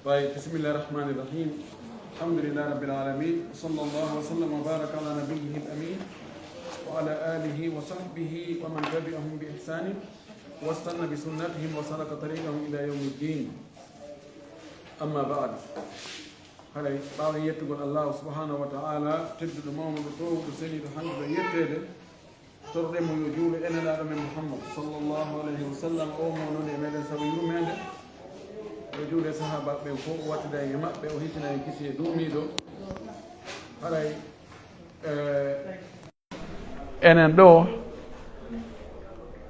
طيب بسم الله الرحمن الرحيم الحمد لله رب العالمين صلى الله وسلم وبارك على نبيه الأمين وعلى آله وصحبه ومن تبعهم بإحسان واستنى بسنتهم وسلك طريقهم إلى يوم الدين أما بعد هذا بعد يتقول الله سبحانه وتعالى تبدو المؤمن بطوه سيد الحمد يتقل تردم يجول إلى الأمم محمد صلى الله عليه وسلم أمون من سبيل من juuɗe sahaba ɓe fof wattida e maɓɓe o hittina en kisi e duumiɗo haɗay enen ɗo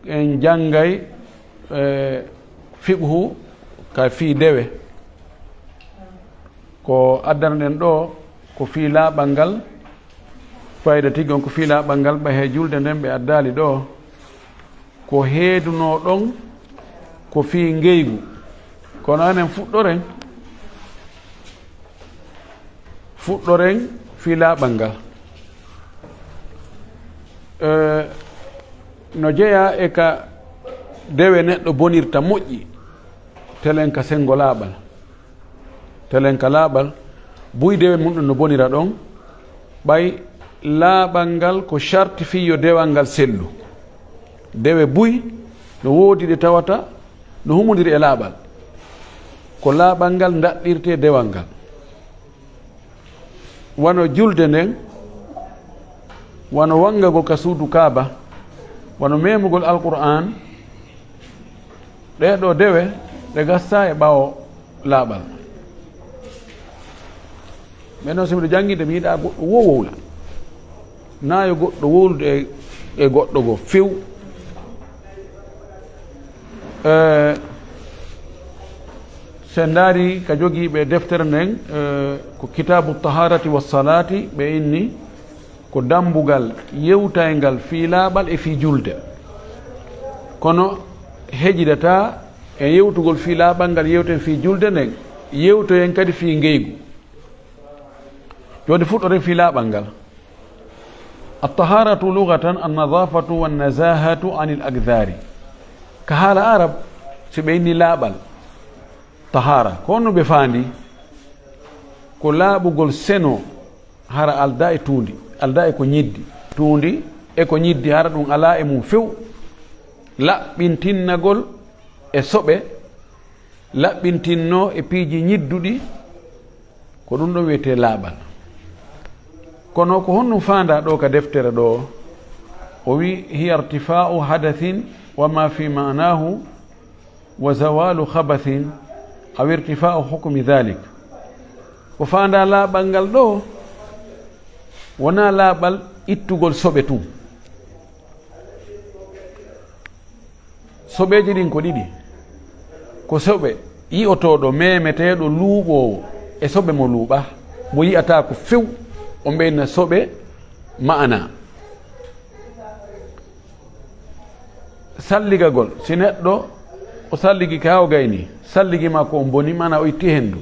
en janggay fiqhu ka fii dewe ko addanoɗen ɗo ko fii laaɓal ngal fayida tigui on ko fii laaɓal ngal ɓa he julde nden ɓe addali ɗo ko heeduno ɗon ko fii ngeygu kono anen fuɗɗoren fii laaɓal ngal no jeeya e ka dewe neɗɗo bonirta moƴƴi telen ka sengo laaɓal telen ka laaɓal buy dewe mum ɗum no bonira ɗon ɓay laaɓal ngal ko charte fii yo dewal ngal sellu dewe buy no woodi ɗe tawata no humodiri e laaɓal ko laaɓal ngal daɗɗirte dewal ngal wano julde nden wano wangagol ka suudu kaaba wano memugol alqur'an ɗeɗo dewe ɗe gasta e ɓawo laaɓal mais noon somiɗo janngide mi yiɗa goɗɗo wowowla nayo goɗɗo wowlude e goɗɗo go few sen daari ka jogiiɓe deftere nden ko kitabu taharati wa salati ɓe inni ko dambugal yewtaygal fii laaɓal e fii julde kono heƴidata e yewtugol fii laaɓal ngal yewten fii julde nden yewtoyen kadi fii ngeygu joni fuɗɗoren fii laaɓal ngal attaharatu lugatan annadafatu wannazahatu anil agdari ka haala arab si ɓe inni laaɓal tahara ko honno ɓe faandi ko laaɓugol seno hara alda e tuundi alda e ko ñiddi tuundi e ko ñiddi hara ɗum ala e mum few laɓɓintinnagol e soɓe laɓɓintinno e piiji ñidduɗi ko ɗum ɗo wiyete laaɓal kono ko honno faanda ɗo ka deftere ɗo o wi hiya irtifa'u hadathin wa ma fi ma'nahu wa zawalu khabathin aw irtifa'u hukmi dhalik ko faanda laaɓal ngal ɗo wona laaɓal ittugol soɓe tun soɓeji ɗin ko ɗiɗi ko soɓe yi'otoɗo memeteɗo luuɓowo e soɓe mo luuɓa mo yi'ata ko few o ɓeyna soɓe ma'ana salligagol si neɗɗo o salligi ka o gayni salligi makko o boni mana o itti hendu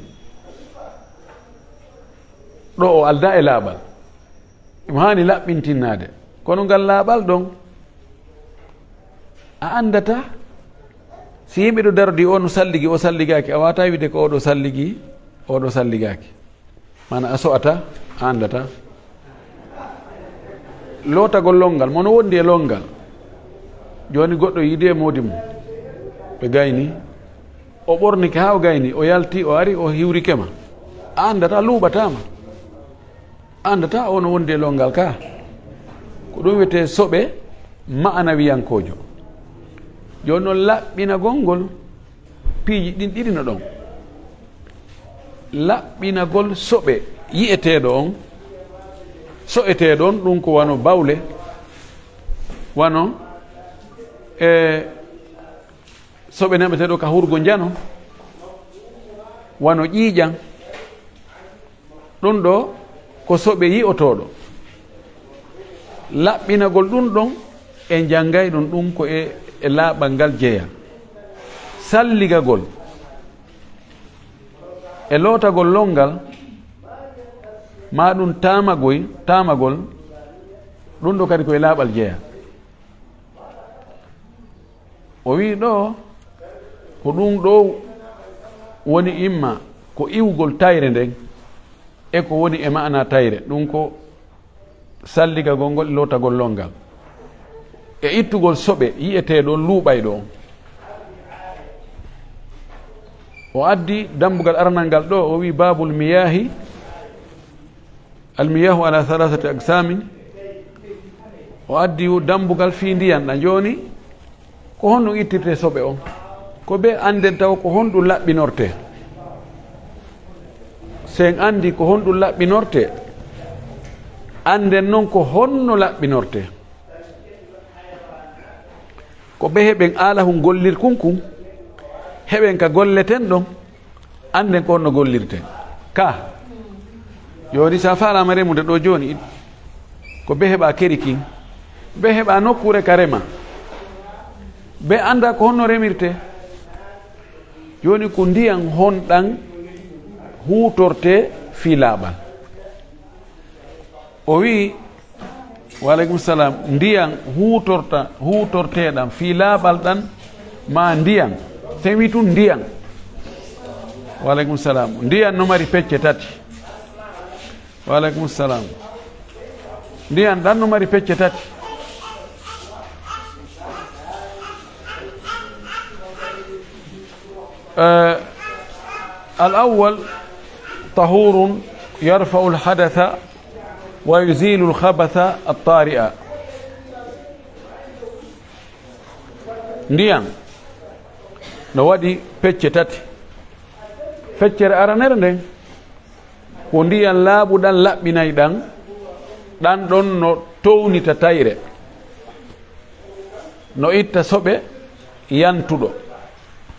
ɗo o alda e laaɓal ɗum hani laɓɓintinnade kono ngal laaɓal ɗon a andata si yimɓe ɗo darodi o no salligi o salligaki a wata wiide ko oɗo salligi oɗo salligaki mana a so'ata a andata lootagol longal mono wondi e longal joni goɗɗo yiide e moodi mum ɓe gayni o ɓornike ha o gayni o yalti o ari o hiwrikema a andata luuɓatama a andata ono wondi e longal ka ko ɗum wiyete soɓe ma'ana wiyankojo joni noon laɓɓinagol ngol piiji ɗin ɗiɗino ɗon laɓɓinagol soɓe yi'eteɗo on so'eteɗo on ɗum ko wano bawle wano soɓe neɓeteɗo ka hurgo jano wano ƴiiƴan ɗum ɗo ko soɓe yi'otoɗo laɓɓinagol ɗum ɗon e janggay ɗum ɗum ko e laaɓal ngal jeeya salligagol e lootagol longal ma ɗum tamagol ɗum ɗo kadi koye laaɓal jeeya o wi ɗo ko ɗum ɗo woni imma ko iwgol tayre nden e ko woni e ma'ana tayre ɗum ko salligagol ngol lotagol longal e ittugol soɓe yi'eteɗon luuɓay ɗo o addi dambugal arnal ngal ɗo o wi babul miyahi almiyahu ala halasati aksamin o addi dambugal fi ndiyan ɗa joni ko honɗum ittirte soɓe on ko ɓe anden taw ko honɗum laɓɓinorte sen andi ko honɗum laɓɓinorte anden noon ko honno laɓɓinorte ko ɓe heɓen alahum gollir kunkun heɓen ka golleten ɗon anden ko honno gollirten ka joni sa falama remude ɗo joni ko ɓe heɓa kerikin ɓe heɓa nokkure ka rema ɓe anda ko honno remirte joni ko ndiyan honɗan hutorte fi laaɓal o wi waleykum salam ndiyan hutorteɗan fi laaɓal ɗan ma ndiyan sen wi tun ndiyan waleykum salam ndiyan no mari pecce tati waleykum salam ndiyan ɗan no mari pecce tati الأول طهور يرفع الحدث ويزيل الخبث الطارئ ndiyam no waɗi pecce tati feccere aranere nden ko ndiyam laaɓuɗan laɓɓinay ɗan ɗon no townita tayre no itta soɓe yantuɗo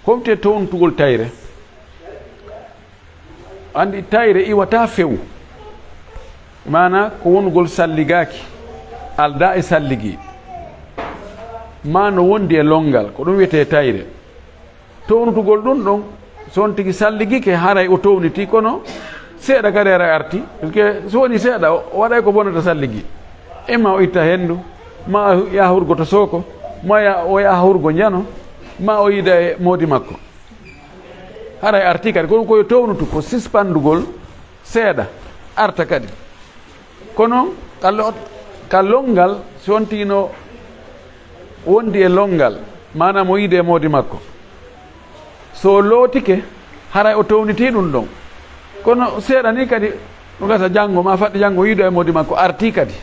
komte towntugol tayre andi tayre iwata few mana ko wongol salligaki alda e salligi ma no wondi e longal ko ɗum wiyete tayre townutugol ɗum ɗon son tigi salligike haray o towniti kono seeɗa kadi ara arti parce so woni seeɗa o waɗay ko bonata salligi imma o itta hendu ma o yaha hurgo to soko ma o yaha hurgo jano ma o yida e moodi makko haray arti kadi kono koye townutu ko sispandugol seeɗa arta kadi kono ka longal sontino wondi e longal manam o yide e moodi makko so lootike haray o towniti ɗum ɗon kono seeɗa ni kadi ɗum gasa janngo ma faɗɗi janngo yiiɗo e moodi makko arti kadi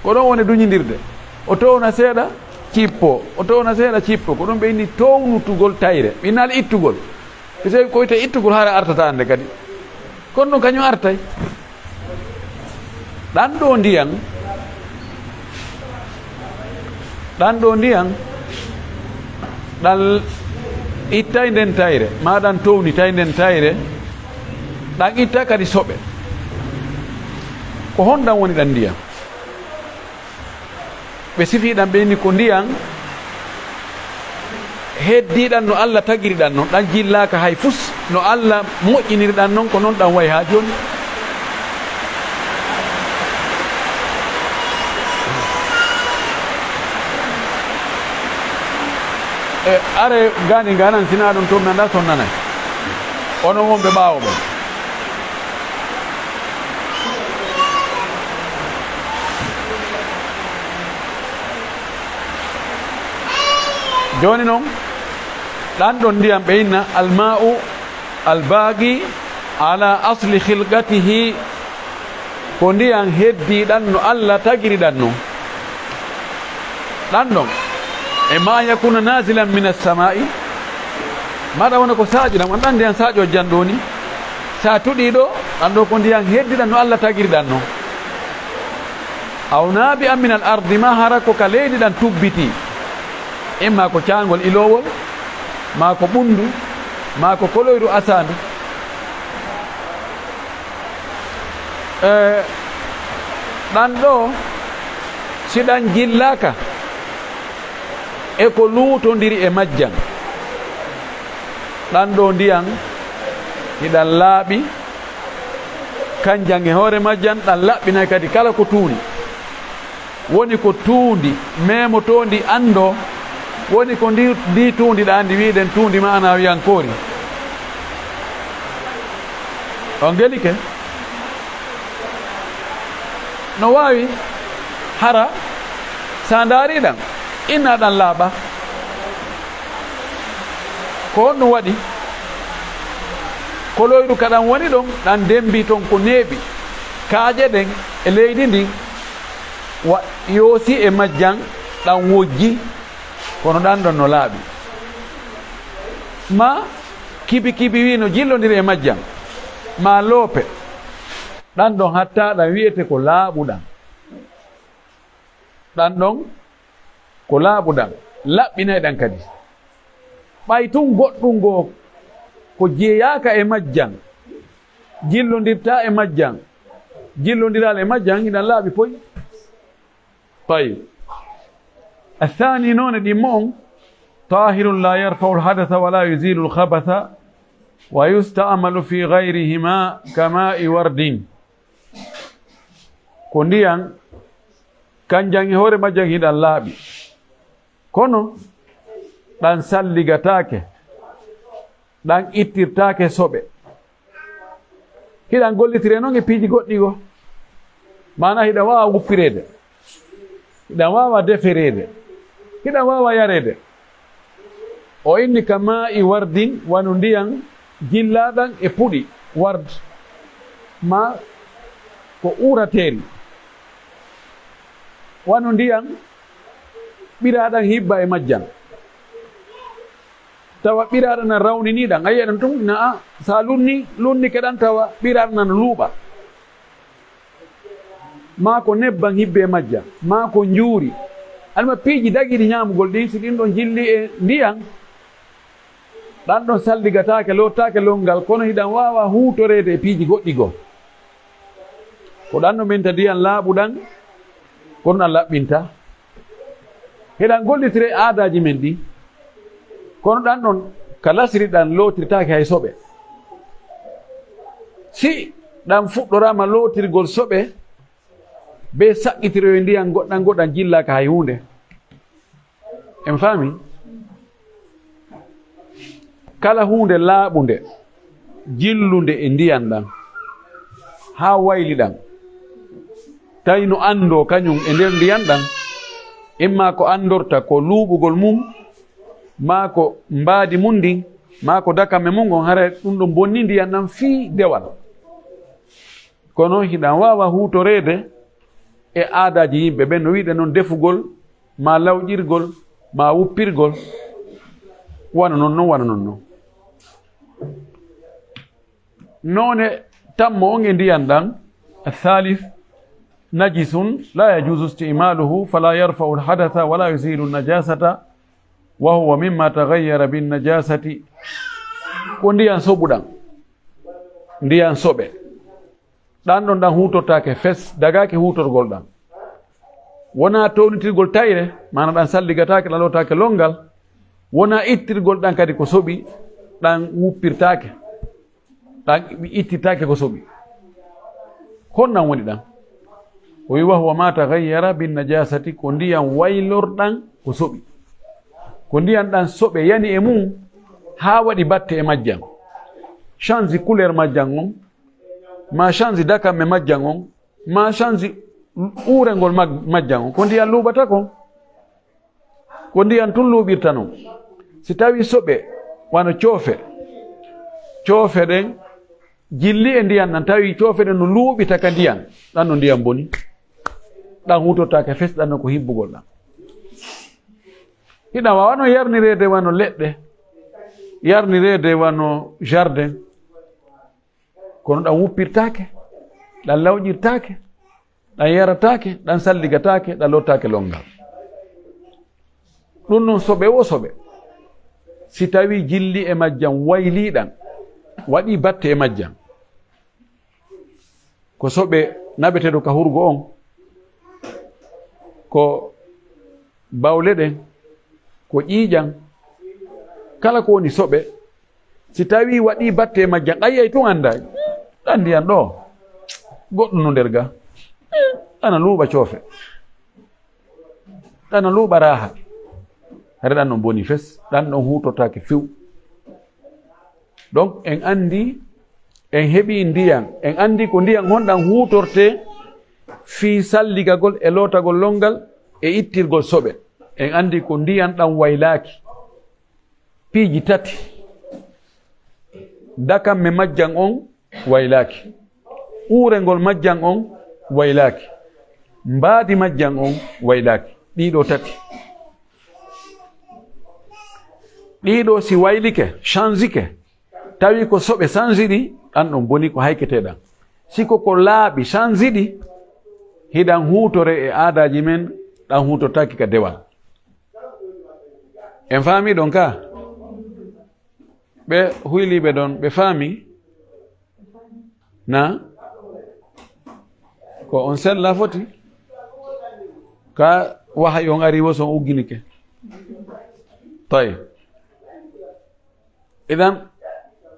ko ɗon woni duñidirde o towna seeɗa cippo o towna seeɗa cippo ko ɗum ɓe inni townutugol tayre ɓinnal ittugol so koyte ittugol hara artata ande kadi kono ɗum kañum artay ɗan ɗo ndiyan ɗan ittay nden tayre ma ɗan townitay nden tayre ɗan itta kadi soɓe ko honɗan woni ɗan ndiyan ɓe sifiɗan ɓe inni ko ndiyan heddiɗan no Allah tagiriɗan noon ɗan jillaka hay fus no Allah moƴƴinirɗan noon ko noon ɗan way ha joni e are gani ganan sina ɗum to nanda son nanay ono wonɓe ɓaawo ɓon joni noon ɗan ɗon ndiyam ɓe inna alma'u albaqi ala asli khilqatihi ko ndiyam heddiɗan no Allah tagiriɗan noon ɗan ɗon e ma yakuna nazilan min as-sama'i maɗa wona ko saaƴiɗam an ɗan ndiyam saaƴo janɗo ni sa tuɗiɗo ɗan ɗo ko ndiyam heddiɗan no Allah tagiriɗan noon aw naabi an min al ardi ma hara ko ka leydi ɗan tubbiti imma ko caangol ilowol ma ko ɓundu ma ko koloyru asandu ɗan ɗo si ɗan jillaka e ko luutodiri e majjan ɗan ɗo ndiyan hiɗan laaɓi kanjan e hoore majjan ɗan laɓɓinay kadi kala ko tuuni woni ko tuundi memotondi ando woni ko ndi tuundi ɗa andi wiɗen tuundi ma ana wiyankori on gelike no wawi hara sa ndaariɗan innaɗan laaɓa ko no waɗi koloyɗu kaɗan woni ɗon ɗan dembi ton ko neeɓi kaaje ɗen e leydi ndin yoosi e majjan ɗan wojji kono ɗan ɗon no laaɓi ma kibi wi no jillodiri e majjan ma loope ɗan ɗon hatta ɗan wiyete ko laaɓuɗan ɗan ɗon ko laaɓuɗan laɓɓinayɗan kadi ɓay tun goɗɗum goo ko jeeyaka e majjan jillodirta e majjan jillodiral e majjan hiɗan laaɓi poy طيب الثاني نون ديمون طاهر لا يرفع الحدث ولا يزيل الخبث ويستعمل في غيرهما كماء ورد كونديان كان جانغي هوري ماجان هيدان لابي كونو دان ساليغاتاكي دان ittirtaake soɓe hiɗan gollitire noon e piiji goɗɗi go mana hiɗa wawa wuppirede hiɗan wawa deferede hiɗan wawa yarede o inni ka ma'i wardin wano ndiyan jillaɗan e puɗi ward ma ko urateeri wano ndiyan ɓiraɗan hibba e majjan tawa ɓiraɗa nan rawniniɗan a yiyaɗan tum naa sa lunni keɗan tawa ɓiraɗa nan luuɓa ma ko nebban hibbe e majja ma ko njuuri alma piiji dagiɗi ñamugol ɗin si ɗin ɗon jilli e ndiyan ɗan ɗon salligatake lottake longal kono hiɗan wawa hutorede e piiji goɗɗi goo ko ɗan ɗo menta ndiyan laaɓuɗan kono ɗan laɓɓinta heɗan gollitire aadaji men ɗi kono ɗan ɗon ka lasiri ɗan lotirtake hay soɓe si ɗan fuɗɗorama lotirgol soɓe be saqqitiroye ndiyan goɗɗan jillaka hay hunde en faami kala hunde laaɓunde jillunde e ndiyan ɗan ha wayli ɗan tawi no ando kañum e nder ndiyan ɗan imma ko andorta ko luuɓugol mum ma ko mbaadi mum ndin ma ko dakame mum on hara ɗum ɗon bonni ndiyan ɗan fii dewal kono hiɗan wawa hutorede e aadaji yimɓe ɓen no wiɗe noon defugol ma lawƴirgol ma wuppirgol wana noon noon none tammo on e ndiyan ɗan الثالث نجس لا يجوز استعماله فلا يرفع الحدث ولا يزيل النجاسة وهو مما تغير بالنجاسة ko ndiyan soɓuɗan ndiyan soɓe ɗan ɗon ɗan hutotake fes dagake hutorgol ɗan wona townitirgol tayre mana ɗan salligatake ɗan lotake longal wona ittirgol ɗan kadi ko soɓi ɗan wuppirtake ɗan ittitake ko soɓi honnan woni ɗan o wi wahuwa ma taghayyara bin najasati ko ndiyan waylorɗan ko soɓi ko ndiyan ɗan soɓe yani e mum ha waɗi batte e majjan change couleur majjan on ma change dakame majjan on ma change urengol majjan on ko ndiyan luuɓata kon ko ndiyan tun luuɓirta non si tawi soɓe wano coofe ɗen jilli e ndiyan ɗan tawi coofe ɗen no luuɓita ka ndiyan ɗan no ndiyan boni ɗan hutotake fes ɗan no ko hibbugol ɗan hiɗan wawano yarnirede wano leɗɗe yarnirede wano jardin kono ɗan wuppirtake ɗan lawƴirtake ɗan yaratake ɗan salligatake ɗan lottake longal ɗum noon soɓe o soɓe si tawi jilli e majjan wayliɗan waɗi batte e majjan ko soɓe naɓeteɗo ka hurgo on ko bawle ɗen ko ƴiiƴan kala ko woni soɓe si tawi waɗi batte e majjan ɗayyay tun anda ɗan ndiyan ɗo goɗɗum no nder ga ɗana luuɓa coofe ɗana luuɓa raha hare ɗan ɗon boni fes ɗan ɗon hutotake few donc en andi en heɓi ndiyan en andi ko ndiyan honɗan hutorte fi salligagol e lootagol longal e ittirgol soɓe en andi ko ndiyan ɗan waylaaki piiji tati dakamme majjan on waylaaki uurengol majjan on waylaaki mbaadi majjan on waylaaki ɗiɗo tati ɗiɗo si waylike changike tawi ko soɓe changiɗi ɗan ɗon boni ko hayketeɗan siko ko laaɓi changiɗi hiɗan hutore e aadaji men ɗan hutortaki ka dewal en faami ɗon ka ɓe huyliɓe ɗon ɓe faami na ko on sella foti ka wahay on ari wo son ugginike tawi idan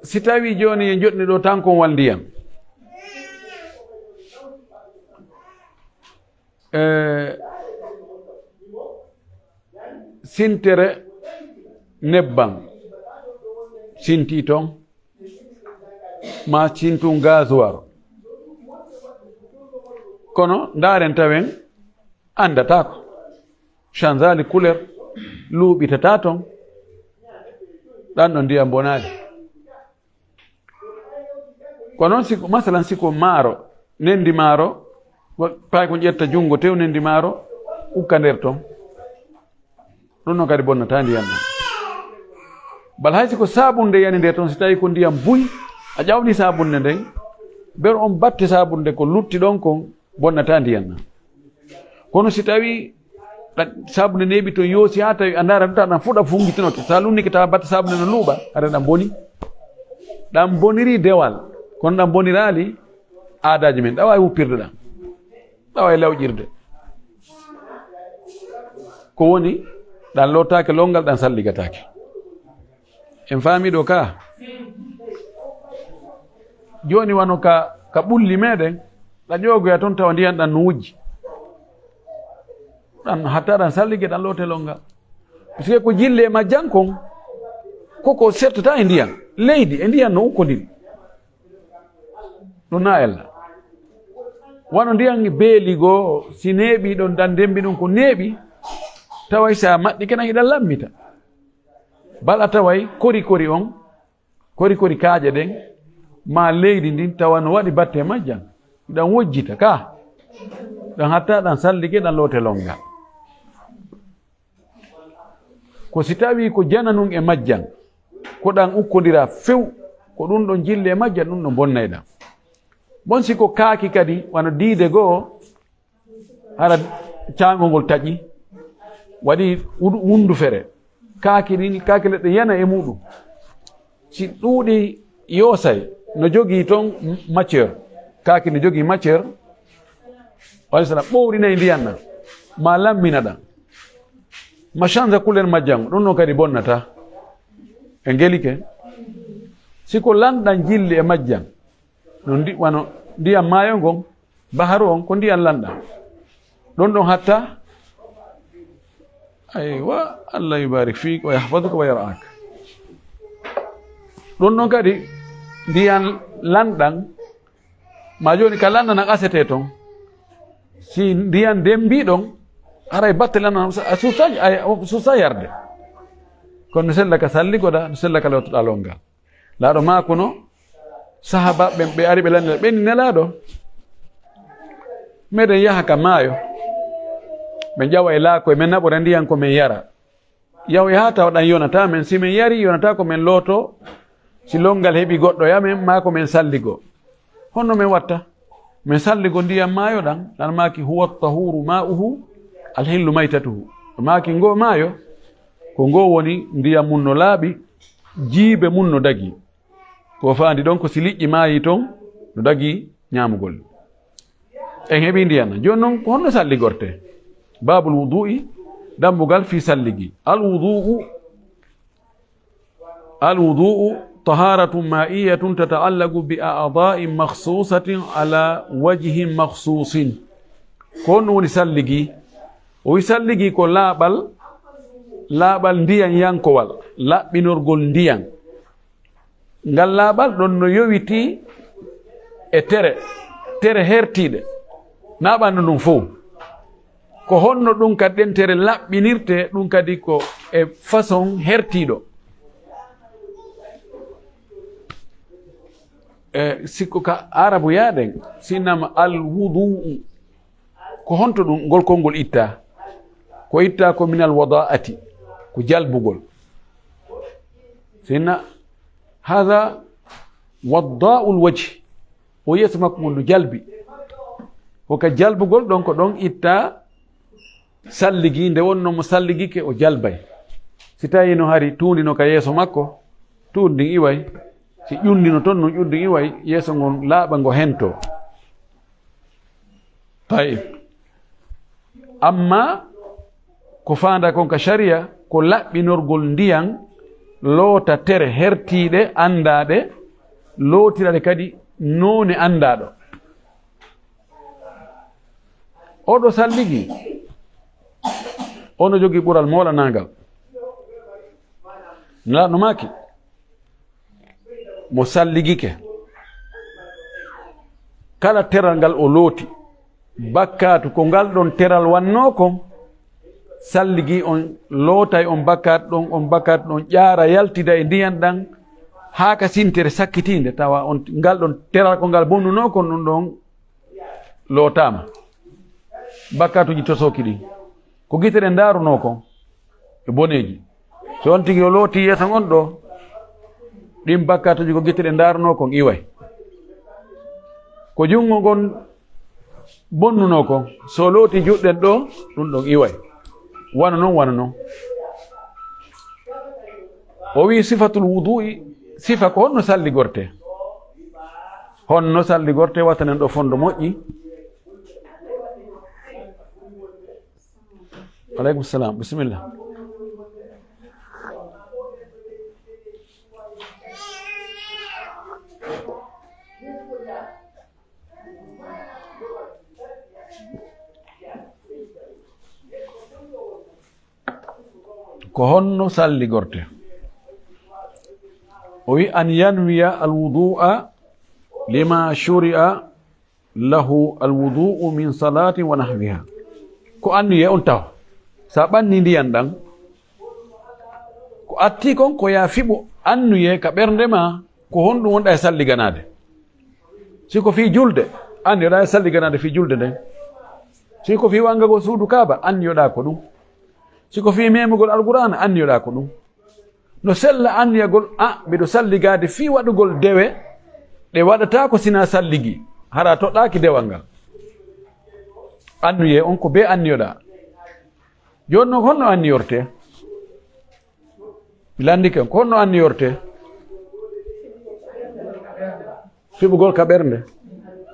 si tawi joni e joɗni ɗo tan kon wal ndiyam sintere nebban sinti ton ma cintun gasoir kono ndaren tawen andatako changeali couleur luuɓitata ton ɗan ɗon ndiyam bonali ko noon siko masalan siko maaro nendi maaro pay ko ƴetta junngo tew nendi maaro ukka nder ton ɗum noon kadi bonnata ndiyam ɗam bal hay siko sabunde yani nder ton si tawi ko ndiyam buy a ƴawni sabunde nden ber on batte sabunde ko lutti ɗon kon bonnata ndiyam ɗam kono si tawi sabunde neeɓi to yoosi ha tawi a ndaara ɗum ta ɗan fuɗa fungitinote sa lunnike tawa batte sabunde no luuɓa ara ɗan boni ɗan boniri dewal kono ɗan bonirali aadaji men ɗawa e wuppirde ɗam ɗawa e lawƴirde ko woni ɗan lottake longal ɗan salligatake en faamiɗo ka joni wano ka ɓulli meɗen ɗa ƴogoya toon tawa ndiyan ɗan no wujji ɗan hatta ɗan sallige ɗan loote longal puisque ko jille e majjan kon koko settata e ndiyan leydi e ndiyan no ukkodiri ɗum na ella wano ndiyan beeli goo si neeɓi ɗon dan dembi ɗum ko neeɓi taway sa maɗɗi kenan hiɗan lammita bala taway kori on kori kaaƴe ɗen ma leydi ndin tawa no waɗi batte majjan ɗan wojjita ka ɗan hatta ɗan sallige ɗan loote longal ko si tawi ko jana nun e majjan ko ɗan ukkodira few ko ɗum ɗon jille e majjan ɗum ɗon bonnayɗam bon siko kaaki kadi wano diide goo hara caangol ngol taƴi waɗi wundu fere kaaki leɗɗe yana e muɗum si ɗuuɗi yoosay no jogii toon matiére kaaki no jogii matiére wala sana ɓowrinayi ndiyan ɗan ma lammina ɗan ma change couleur majjango ɗum noon kadi bonnata e ngelike siko lanɗan jilli e majjan no wano ndiyam maayo ngon baharu on ko ndiyam lanɗan ɗon ɗon hatta aywa allah yubarik fik wa yahfaduka wa yar'ak ɗon ɗon kadi ndiyam lanɗan ma joni ka lanɗan an asete toon si ndiyam dembiɗon haray batte lanɗan a susa yarde kono no sella ka salligoɗa no sella ka lewtoɗa longal laaɗo maako no sahaba ɓe ari ɓe landira ɓenni nelaɗo meɗen yaha ka maayo ɓe ƴawa e laako e men naɓora ndiyan ko men yara yaw e ha tawa ɗan yonata men si men yari yonata ko men looto si longal heɓi goɗɗo yamen ma ko men salligo honno men watta min salligo ndiyam maayo ɗan maaki huwa tahuru ma'uhu alhillu maytatuhu maaki ngo maayo ko ngo woni ndiyam mum no laaɓi jiibe mum no dagi ko faandi ɗon ko si liƴƴi maayi toon no dagi ñaamugol en heɓi ndiyam joni noon ko honno salligorte babul wudu'i dambugal fi salligi alwudu'u طهارة مائية تتعلق بأعضاء مخصوصة على وجه مخصوص كون ونسلقي ويسلقي كو لابل ndiyam yankowal laɓɓinorgol ndiyam ngal laaɓal ɗon no yowiti e tere hertiɗe na ɓandu ɗum fof ko honno ɗum kadi ɗen tere laɓɓinirte ɗum kadi ko e façon hertiɗo sikko ka arabu yaɗen sinnama alwuduu ko honto ɗum ngol konngol itta ko itta ko min alwadaati ko jalbugol sinna hada wadda'ul wajhi o yeeso makko ngol no jalbi koka jalbugol ɗon ko ɗon itta salligi nde wonno mo salligike o jalbay si tawi no hari tuundino ka yeeso makko tuundi ndin iway si ƴundino toon no ƴundi iway yeeso ngon laaɓa ngo hento tayib amma ko fanda kon ka sharia ko laɓɓinorgol ndiyan loota tere hertiiɗe anndaɗe lootiraɗe kadi noone anndaɗo oɗo salligi ono jogii ɓural moolanagal no maki mo salligike kala teral ngal o looti bakkatu ko ngal ɗon teral wanno kon salligi on lootay on bakkat ɗon ƴaara yaltida e ndiyan ɗan haa ka sintere sakkitinde tawa on ngal ɗon teral ko ngal bonnuno kon ɗum ɗon lootama bakkatuji tosoki ɗi ko gite ɗe ndaaruno kon e boneji so on tigi o looti yeeso on ɗo ɗin bakkatuji ko gite ɗe ndaaruno kon iway ko junngo ngon bonnuno kon so looti juɗɗen ɗo ɗum ɗon iway wano noon o wi sifatul wudu'i sifa ko honno salligorte wattanen ɗo fondo moƴƴi aleykum salam bisimillah ko honno salligorte o wi an yanwiya alwudu'a lima shuri'a lahu alwudu'u min salati wa nahwiha ko annuye on taw sa ɓanni ndiyan ɗan ko atti kon ko ya fiɓo annuye ka ɓernde ma ko honɗum wonɗa e salliganade siko fi julde anniyoɗa e salliganade fi julde nden siko fi wangago suudu kaaba anniyoɗa ko ɗum siko fi memugol alqur'ana anniyoɗa ko ɗum no sella anniyagol mbiɗo salligade fi waɗugol dewe ɗe waɗata ko sina salligi hara toɗɗaki dewal ngal annuye on ko be anniyoɗa joni noon honno anniyorte landike ko honno anniyorte fiɓugol ka ɓernde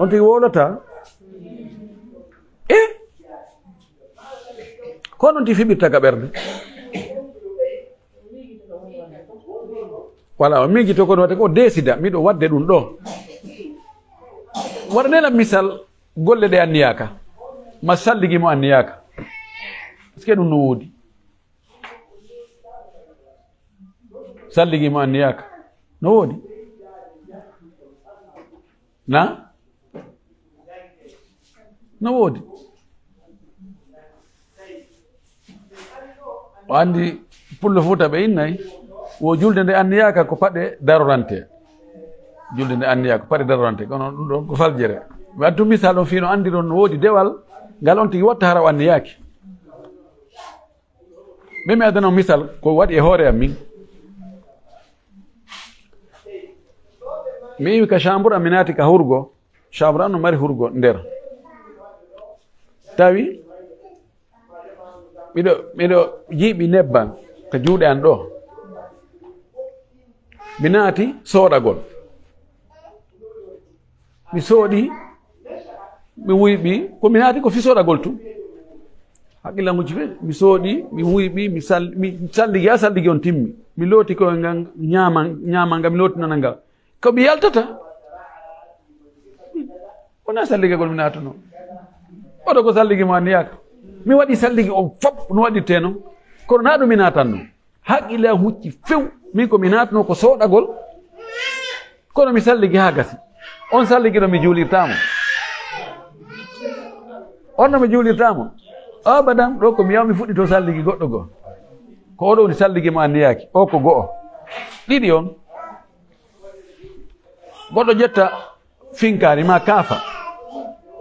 on tigi wolata ko noon ti fiɓirta ka ɓernde voilà o miijito kono wate ko desida miɗo wadde ɗum ɗo waɗanela misal golle ɗe anniyaka ma salligi mo anniyaka est ce que ɗum no woodi salligi mo anniyaka no woodi na no woodi o andi pullo fuuta ɓe innayi wo julde nde anniyaka ko paɗe darorante julde nde anniyaka ko paɗe darorante kono ɗum ɗon ko faljere mi addu misal on fino andiron no woodi dewal ngal on tigi watta hara o anniyaki ɓe mi adana on misal ko waɗi e hoore am min mi iwi ka chambre am mi naati ka hurgo chambre am no mari hurgo nder tawi miɗo jiiɓi nebban ko juuɗe an ɗo mi naati sooɗagol mi sooɗi mi wuyɓi ko mi naati ko fi sooɗagol tu haqqillamuji fe mi sooɗi mi wuyɓi mi salligi a salligi on timmi mi looti koye ngal ñamal ngal mi lootinana ngal ko mi yaltata wona salligagol mi naatuno oɗo ko salligi mo anniyaka mi waɗi salligi o fop no waɗirte noon kono na ɗum mi natanno haqqille am hucci few min ko mi natno ko sooɗagol kono mi salligi ha gasi on salligiɗo mi juulirtamo onno mi juulirtamo abadan ɗo ko mi yaw mi fuɗɗi to salligi goɗɗo goo ko oɗo woni salligi mo anniyaki o ko go'o ɗiɗi on goɗɗo ƴetta finkari ma kaafa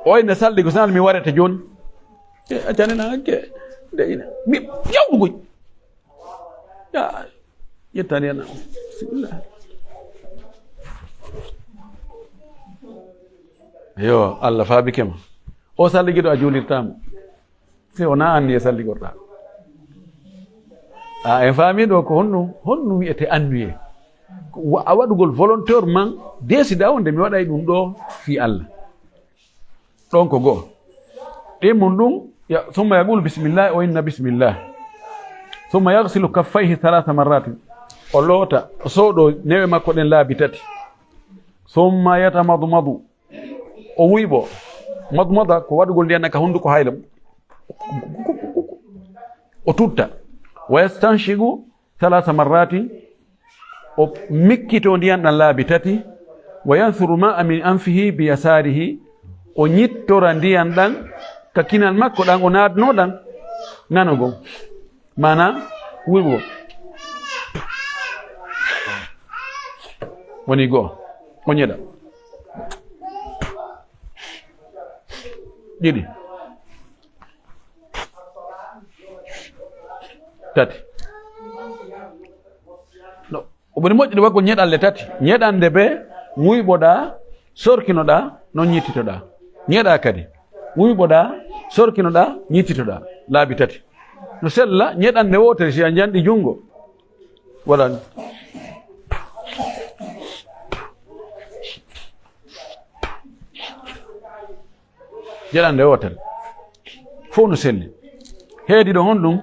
o inde salligo sanal mi warete joni a canina hakke deyina mi yawɗugoy ya ƴettani ana bisimillah yo Allah faabikema o salligiɗo a juulirtamo si wona anni e salligorɗa en faamiɗo ko honɗum wiyete annuye a waɗugol volontaire man décida wonde mi waɗay ɗum ɗo fi Allah ɗon ko go'o ɗimmum ɗum summa yaqulu bisimillah o inna bisimillah summa yagsilu kaffayhi 3 marratin o loota o sooɗo newe makko ɗen laabi tati summa yatamadmadu o wuyɓo madmada ko waɗugol ndiyan naka hunduko hayla o tutta wa yastanshigu 3 marratin o mikkito ndiyan ɗan laabi tati wa yansuru ma'a min anfihi bi yasarihi o ñittora ndiyan ɗan ka kinal makko ɗan o naadno ɗan nanogo mana wuyɓo woni go'o o ñeɗa ɗiɗi tati o ɓuri moƴƴude wakko ñeɗalle tati ñeɗande be wuyɓoɗa sorkinoɗa non ñittitoɗa ñeɗa kadi wuyɓoɗa sorkinoɗa ñittitoɗa laabi tati no sella ñeɗande wotere si a janɗi jungo waɗani ñeɗande wotere fof no selli heedi ɗo hon ɗum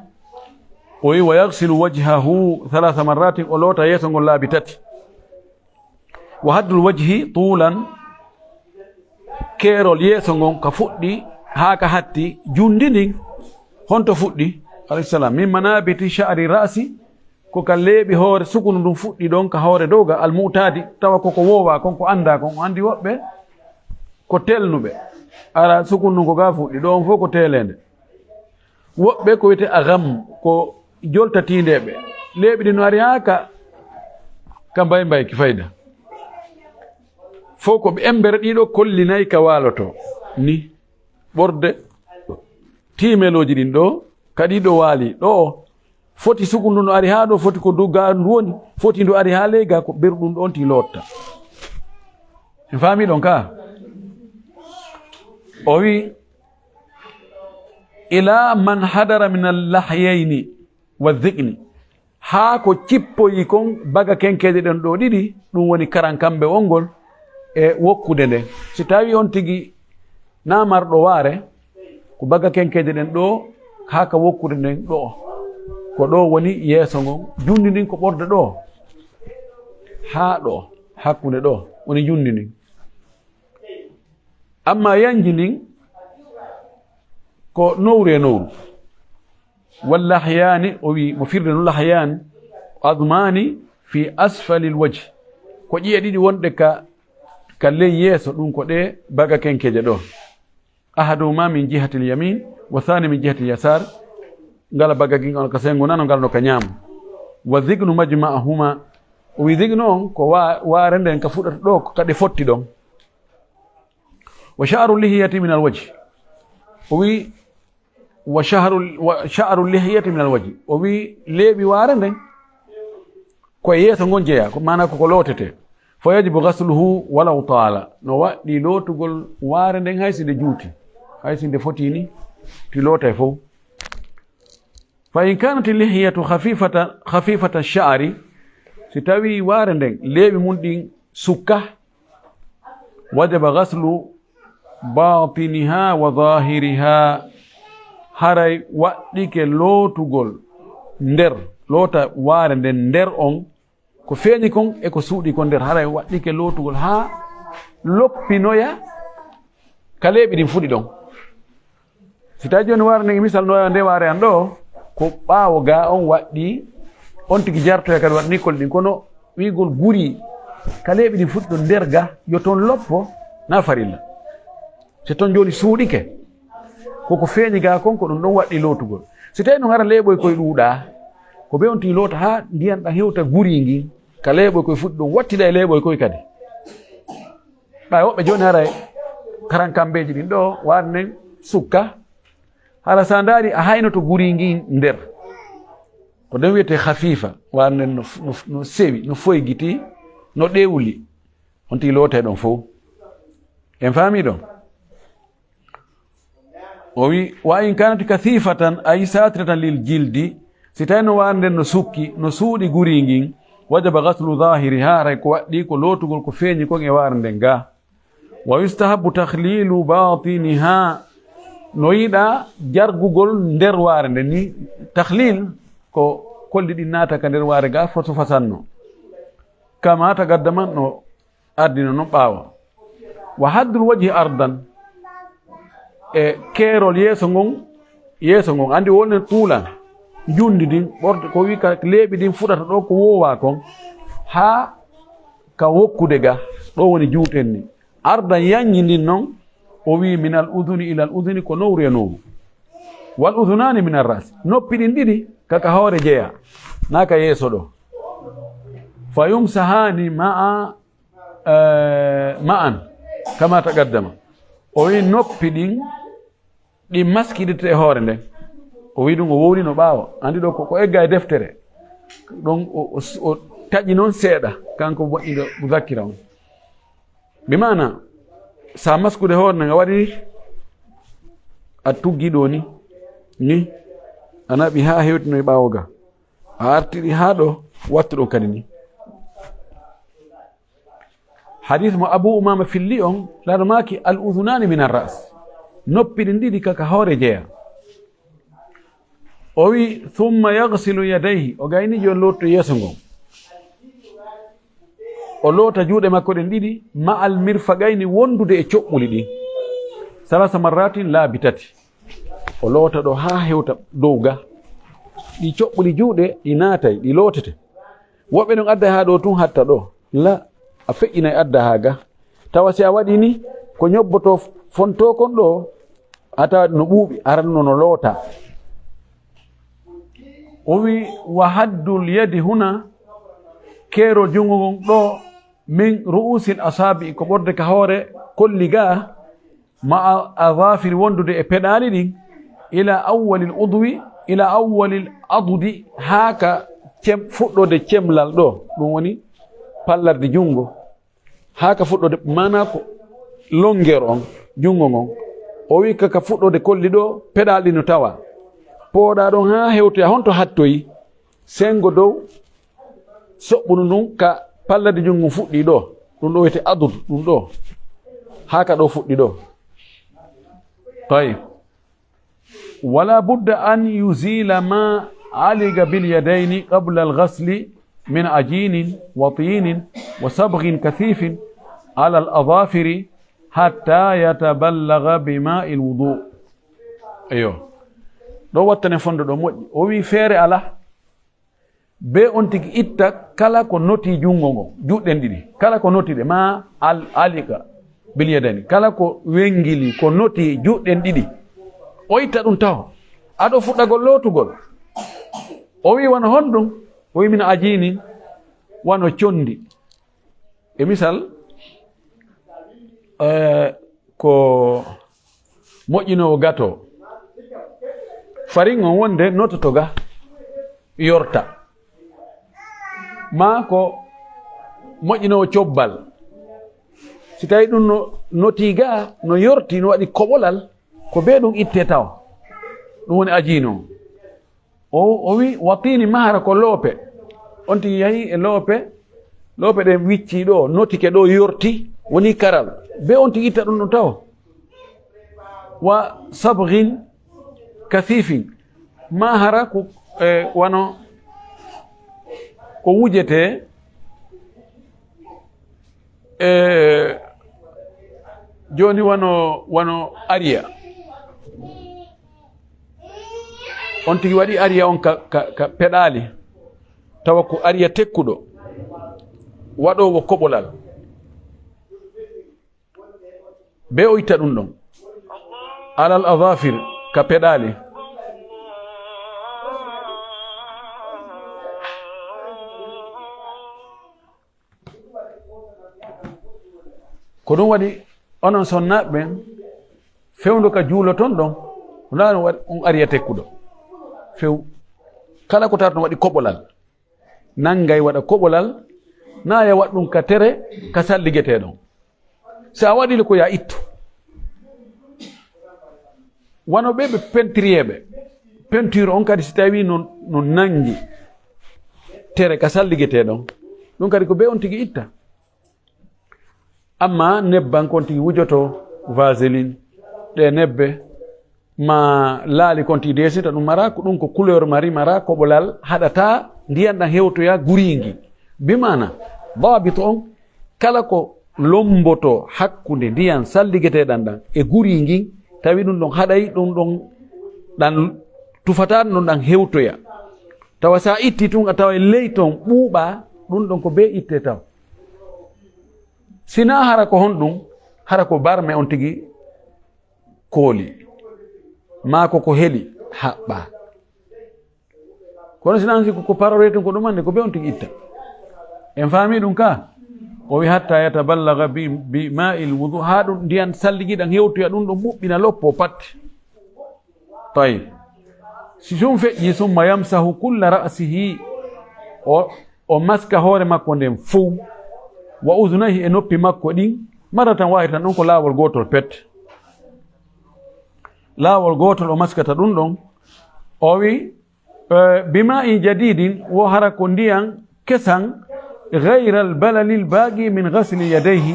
o wi wa yagsilu wajhahu 3 marratin o loota yeeso ngol laabi tati wa haddul wajhi tuulan keerol yeeso ngon ka fuɗɗi haa ka hatti jundi ndin honto fuɗɗi alayhisalam min manabiti sha'ri ra'si ko ka leeɓi hoore sukunu ndum fuɗɗi ɗon ka hoore dowga almutadi tawa koko woowa konko anda kon andi woɓɓe ko telnuɓe ara sukunu ko ga fuɗɗi ɗon fof ko telende woɓɓe ko wiyete agam ko joltatindeɓe leeɓi ɗi no ari haa ka mbay ki fayda fof ko ɓe embere ɗiɗo kollinayi ka waaloto ni ɓorde timeloji ɗin ɗo kadi ɗo waali ɗo foti sukundu no ari haa ɗo foti ko duga ndu woni foti ndu ari haa ley ga ko ɓerɗum ɗon ti lotta en faami ɗon ka o wi ila man hadara min allahyayni wa dhikni haa ko cippoyi kon baga kenkeje ɗen ɗo ɗiɗi ɗum woni karan kamɓe wongol e wokkude nde si tawi on tigi namarɗo waare ko baga kenkeje ɗen ɗo haa ka wokkude nden ɗo ko ɗo woni yeeso ngon jundi ndin ko ɓorde ɗo haa ɗo hakkunde ɗo woni jundi ndin amma yanji ndin ko nowru e nowru wallahyani o wi mo firde no lahyani admani fi asfali lwajhi ko ƴiye ɗiɗi wonɗe ka ley yeeso ɗum ko ɗe baga kenkeje ɗo ahaduma min jihati l yamin wa thani min jihati l yasar ngala baga gingal ka sengo nano ngal no ka ñaamo wa dhignu majma'ahuma o wi dhignu on ko waare nden ka fuɗata ɗo ko kadi fotti ɗon wa sha'ru lihiyati min alwajhi o wi wa sha'ru lihiyati min alwajhi o wi leeɓi waare nden koye yeeso ngon jeeya ko mana koko lootete fo yajibu gasluhu walaw taala no waɗɗi lootugol waare nden haysi nde juuti haysi nde fotini ti loota e fof fa in kanat lihiyatu khafifata sha'ri si tawi waare nden leeɓi mum ɗin sukka wajaba gaslu batiniha wa zahiriha haray waɗɗike lootugol nder loota waare nden nder on ko feeñi kon e ko suuɗi kon nder haray waɗɗike lootugol haa loppinoya ka leeɓi ɗin fuɗi ɗon si tawi joni waare nden misal noya nde waare an ɗo ko ɓaawo ga on waɗɗi on tigi jartoya kadi waɗ nikkol ɗin kono wiigol guri ka leeɓi ɗi fuɗɗo nder ga yo toon loppo na farilla so toon joni suuɗike koko feeñi ga kon ko ɗum ɗon waɗɗi lootugol so tawi ɗum ara leeɓoy koye ɗuuɗa ko ɓe on ti loota ha ndiyan ɗam hewta guri ngi ka leeɓoy koye fuɗɗi ɗum wattida e leeɓoy koye kadi ɓay woɓɓe joni haray karankambeji ɗin ɗo warnen sukka hala sa ndaari a hayno to guri ngi nder ko ɗum wiyete hafifa warnen no sewi no foygiti no ɗewli on tigi loote ɗon fof en faami ɗon o wi wa in kanat kathifatan ay satiratan lil jildi si tawi no warnden no sukki no suuɗi guri ngin wajaba gaslu zahiri haray ko waɗɗi ko lootugol ko feeñi kon e warnden ga wa yustahabu tahlilu batiniha no yiɗa jargugol nder waare nde ni tahlil ko kolli ɗi naata ka nder waare ga foto fasanno kama tagaddama no ardino no ɓaawa wa haddul wajhi ardan e keerol yeeso ngon andi wonen tuulan jundi ɗin ɓorde ko wi ka leeɓi ɗin fuɗata ɗo ko wowa kon ha ka wokkude ga ɗo woni juuten ni ardan yanñi ndin noon o wi min al uduni ila al uduni ko nowru e nowru wal udunani min al ras noppi ɗin ɗiɗi kaka hoore jeeya naka yeeso ɗo fa yumsahani ma'an kama tagaddama o wi noppi ɗin ɗi maskiɗirte e hoore nden o wi ɗum o wowli no ɓaawa andi ɗo ko egga e deftere ɗon o taƴi noon seeɗa kanko woɗɗiɗo mudakkira on bi mana sa maskude hoore nde nga waɗi a tuggi ɗo ni a naɓi ha hewtino e ɓaawo ga a artiɗi ha ɗo wattu ɗon kadi ni hadith mo abou umama filli on laɗo maki al udunani min ar ras noppi ɗin ɗiɗi kaka hoore jeeya o wi thumma yagsilu yadayhi o gayni joni lotto yeeso ngon o loota juuɗe makko ɗen ɗiɗi ma al mirfagayni wondude e coɓɓuli ɗin salasa marratin laabi tati o loota ɗo ha hewta dow ga ɗi coɓɓuli juuɗe ɗi naatay ɗi lootete woɓɓe ɗon adda ha ɗo tun hatta ɗo la a feƴƴinay adda ha ga tawa si a waɗi ni ko ñobboto fonto kon ɗo a tawa no ɓuuɓi aranno no loota o wi wa haddul yadi huna keero jungo ngon ɗo min ru'usil asabi ko ɓorde ka hoore kolli ga ma adafiri wondude e peɗali ɗin ila awwalil udwi ila awwalil adudi haaka fuɗɗode cemlal ɗo ɗum woni pallarde jungo haaka fuɗɗode mana ko longero on jungo ngon o wi kaka fuɗɗode kolli ɗo peɗal ɗi no tawa pooɗa ɗon ha hewtoya honto hattoyi sengo dow soɓɓunu ɗum ka pallade jungo fuɗɗi ɗo ɗum ɗo wiyete adud ɗum ɗo haka ɗo fuɗɗi ɗo tayib wala budda an yuzila ma aliga bil yadayni qabla al ghasli min ajinin wa tinin wa sabghin kathifin ala al adafiri hatta yataballaga bima'il wudu ayo ɗo wattane fondo ɗo moƴƴi o wi feere ala be on tigi itta kala ko noti jungo ngo juɗɗen ɗiɗi kala ko notiɗe ma alika bil yadani kala ko wengili ko noti juɗɗen ɗiɗi o itta ɗum taw aɗo fuɗɗagol lootugol o wi wona honɗum o wi min ajini wano condi e misal ko moƴƴinowo gato farin on wonde nototo ga yorta ma ko moƴƴinowo cobbal si tawi ɗum no noti ga no yorti no waɗi koɓolal ko be ɗum itte taw ɗum woni ajino o wi watini mahara ko loope on tigi yahi e loope ɗen wicci ɗo notike ɗo yorti woni karal be on tigi itta ɗum ɗo taw wa sabghin kathifin mahara ko wano ko wujete joni wano ariya on tigi waɗi ariya on ka peɗali tawa ko ariya tekkuɗo waɗowo koɓolal be o itta ɗum ɗon alal adafir ka peɗali ko ɗum waɗi onon sonnaɓe fewndo ka juulo ton ɗon wona on ariya tekkuɗo few kala ko tata ɗum waɗi koɓolal nanngay waɗa koɓolal na ya waɗ ɗum ka tere ka salligeteɗon so a waɗili ko ya ittu wano ɓe ɓe pentriyeɓe peinture on kadi si tawi no nangi tere ka salligeteɗon ɗum kadi ko ɓe on tigi itta amma nebban kon tigi wujoto vaseline ɗe nebbe ma laali kon tigi desita ɗum mara ko ɗum ko couleur mari mara koɓolal haɗata ndiyan ɗan hewtoya guringi bimana babito on kala ko lomboto hakkunde ndiyan salligeteɗan ɗan e guringin tawi ɗum ɗon haɗay ɗum ɗon ɗan tufata ɗum ɗan hewtoya tawa sa itti tun a tawa ley ton ɓuuɓa ɗum ɗon ko be itte taw sina hara ko honɗum hara ko barme on tigi kooli maako ko heli haɓɓa kono sinan si ko parore tun ko ɗumande ko be on tigi itta en faami ɗum ka o wi hatta yataballaga bi ma'il wudu ha ɗum ndiyan salligiɗan hewtoya ɗum ɗo ɓuɓɓina loppo pat tayi si ɗum feƴƴi summa yamsahu kulla ra'sihi o maska hoore makko nden fuu wa udunahi e noppi makko ɗin maratan wawi tan ɗon ko laawol gotol pet laawol gotol o maskata ɗum ɗon o wi bima'in jadidin wo hara ko ndiyan kesan gayra albalali lbagi min gasli yadayhi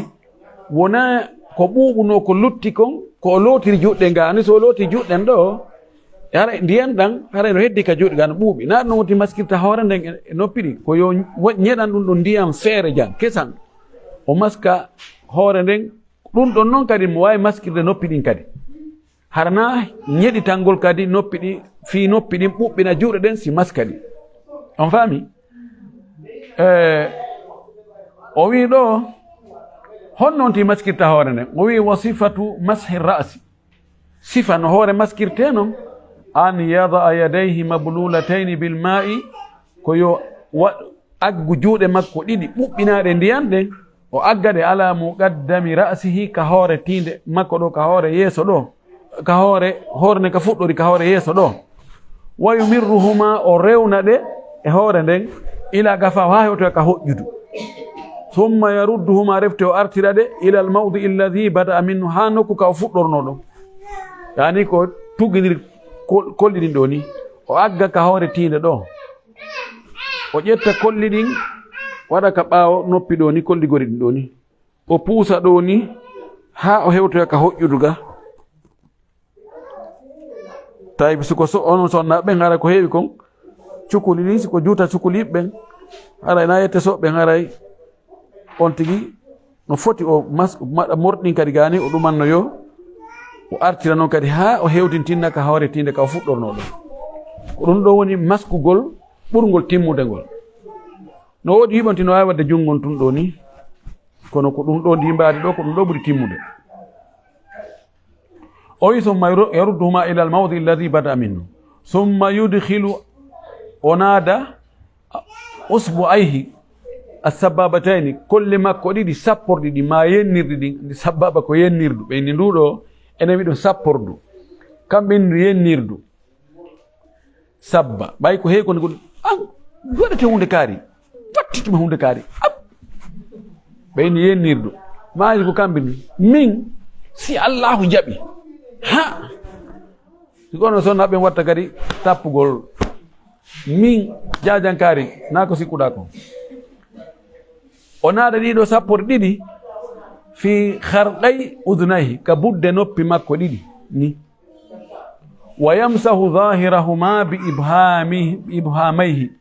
wona ko ɓuuɓuno ko lutti kon ko o lootiri juɗɗe nga ani so o looti juɗɗen ɗo hara ndiyan ɗan hara no heddi ka juɗe ga no ɓuuɓi na ɗum woti maskirta hoore nden e noppi ɗi ko yo ñeɗan ɗum ɗo ndiyam feere jan kesan o maska hoore nden ɗum ɗon noon kadi mo wawi maskirde noppi ɗin kadi harana ñeɗitangol kadi noppi ɗi fi noppi ɗin ɓuɓɓina juuɗe ɗen si maska ɗi on faami o wi ɗo honnoon ti maskirta hoore nden o wi wa sifatu mashi ra'si sifa no hoore maskirte noon an yada yadayhi mablulataini bilma'i ko yo aggu juuɗe makko ɗiɗi ɓuɓɓinaɗe ndiyan ɗen o aggade ala muqaddami ra'sihi ka hoore tinde makko ɗo ka hoore yeeso ɗo ka hoore nde ka fuɗɗori ka hoore yeeso ɗo wa yumirruhuma o rewna ɗe e hoore nden ila gafa ha hewtoya ka hoƴƴudu summa yarudduhuma refte o artira ɗe ila al mawdi alladi bada minhu ha nokku ka o fuɗɗorno ɗon yani ko tuggidir kolli ɗin ɗo ni o agga ka hoore tinde ɗo o ƴetta kolli ɗin waɗa ka ɓaawo noppi ɗo ni kolligori ɗin ɗo ni o puusa ɗo ni ha o hewtoya ka hoƴƴudu ga tawi siko onon sonnaɓe ngara ko heewi kon cukuli ɗi siko juuta cukuli ɓen haray na yette soɓɓe haray on tigi no foti o maɗa morɗin kadi gani o ɗumanno yo o artira noon kadi ha o hewtintinna ka hoore tinde ka o fuɗɗorno ɗon ko ɗum ɗo woni maskugol ɓurgol timmude ngol no woodi yiɓanti no wawi wadde jungon tun ɗo ni kono ko ɗum ɗo ndi mbaadi ɗo ko ɗum ɗo ɓuri timmude o wi summa yarudduhuma ila al mawdi alladi bada minhu summa yudkhilu o naada usbu ayhi assababatayni kolle makko ɗiɗi sapporɗi ɗi ma yennirɗi ɗi sababa ko yennirdu ɓeyni nduɗo enen wiɗum sappordu kamɓe ndu yennirdu sabba ɓay ko heewi kone goɗɗum an waɗete hunde kaari wattituma hunde kaari ɓeyni yennirdu maaji ko kamɓe ni min si allahu jaɓi ha sikono sonnaɓe watta kadi tappugol min jajankari na ko sikkuɗa ko o naada ɗiɗo sapporɗe ɗiɗi fi harɗay udunayhi ka budde noppi makko ɗiɗi ni wa yamsahu zahirahuma bi ibhamayhi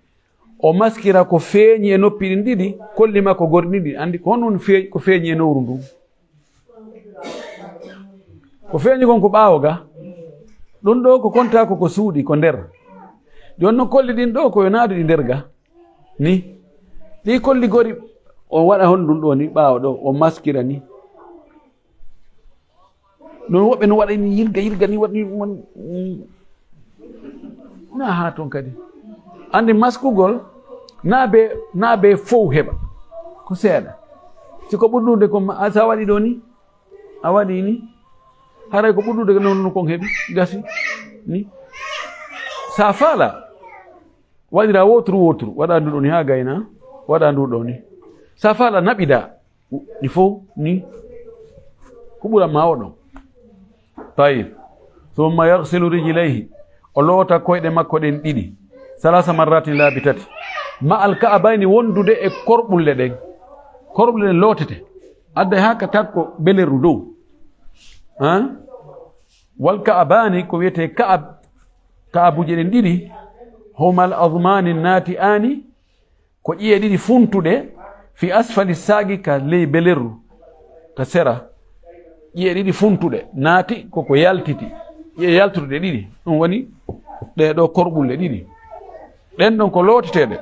o maskira ko feeñi e noppi ɗin ɗiɗi kolli makko gorɗi ɗiɗi andi ko honɗum ko feeñi e nowru ndu ko feeñi kon ko ɓaawo ga ɗum ɗo ko kontako ko suuɗi ko nder joni noon kolli ɗin ɗo koyo naadu ɗi nder ga ni ɗi kolli gori on waɗa honɗum ɗo ni ɓaawa ɗo on maskira ni non woɓɓe no waɗa ni yirga ni waɗni na ha toon kadi andi maskugol na be fof heɓa ko seeɗa siko ɓurɗude ko sa waɗi ɗo ni a waɗi ni haray ko ɓurɗude noon kon heɓi gasi ni sa faala waɗira wotru waɗa ndu ɗo ni ha gayna waɗa ndu ɗo ni sa faala naɓida ɗi fof ni ko ɓuran ma o ɗon tayib summa yagsilu rijilayhi o loota koyɗe makko ɗen ɗiɗi salasa marratin laabi tati ma alka'abayni wondude e korɓulle ɗen korɓulle ɗen lootete adda ha ka takko beleru dow wal ka'abani ko wiyete ka'abuje ɗen ɗiɗi homal admani naati ani ko ƴiye ɗiɗi funtuɗe fi asfali saagi ka ley beleru ka sera ƴiye ɗiɗi funtuɗe naati koko yaltiti ƴiye yaltuɗe ɗiɗi ɗum woni ɗeɗo korɓulle ɗiɗi ɗen ɗon ko looteteɗe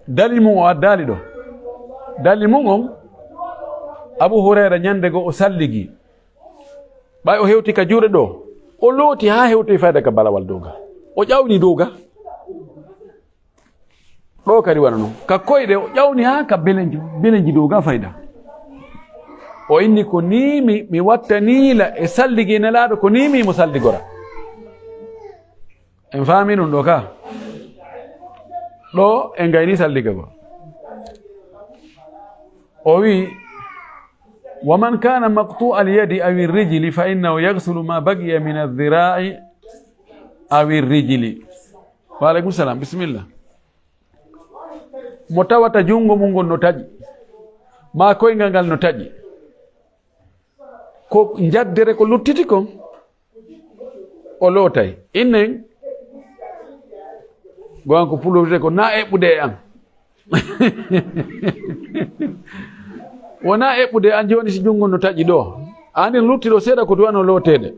dalil mum o addali ɗo dalil mum on Abu Hurayra ñande go o salligi ɓay o hewti ka juuɗe ɗo o looti ha hewtoy fayda ka balawal dowga o ƴawni dowga ɗo kadi waɗa noon ka koyɗe o ƴawni ha ka belenji dowga fayda o inni ko ni mi watta niila e salligi nelaɗo ko ni mimo salligora en faami ɗum ɗo ka ɗo en gayni salliga go o wi wa man kana maqtu al yadi aw irrijli fa innahu yaghsulu ma baqiya min adh-dhira'i aw irrijli wa alaykum salam bismillah mo tawata jungo mum gon no taƴi ma koyngal ngal no taƴi ko jaddere ko luttiti kon o lootay innen gowan ko pulowte ko na eɓɓude e an wona eɓɓude e an joni si jungo no taƴi ɗo anin lutti ɗo seeɗa ko duwano lootede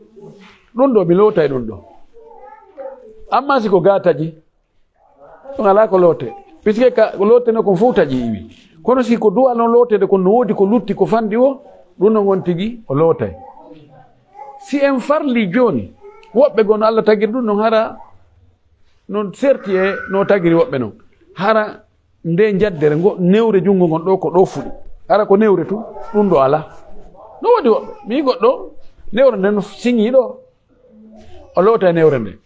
ɗum ɗo mi lootay ɗum ɗo amma si ko ga taƴi ɗum ala ko loote puisque ko lootene kon fof taƴi iwi kono si ko duwano lootede kon no woodi ko lutti ko fandi o ɗum no gon tigi o lootay si en farli joni woɓɓe gon Allah tagiri ɗum ɗon hara non serti e no tagiri woɓɓe noon hara nde jaddere newre jungo gon ɗo ko ɗo fuɗi hara ko newre tu ɗum ɗo ala no waɗi woɓɓe mi goɗɗo newre nde no siñi ɗo o loota e newre nde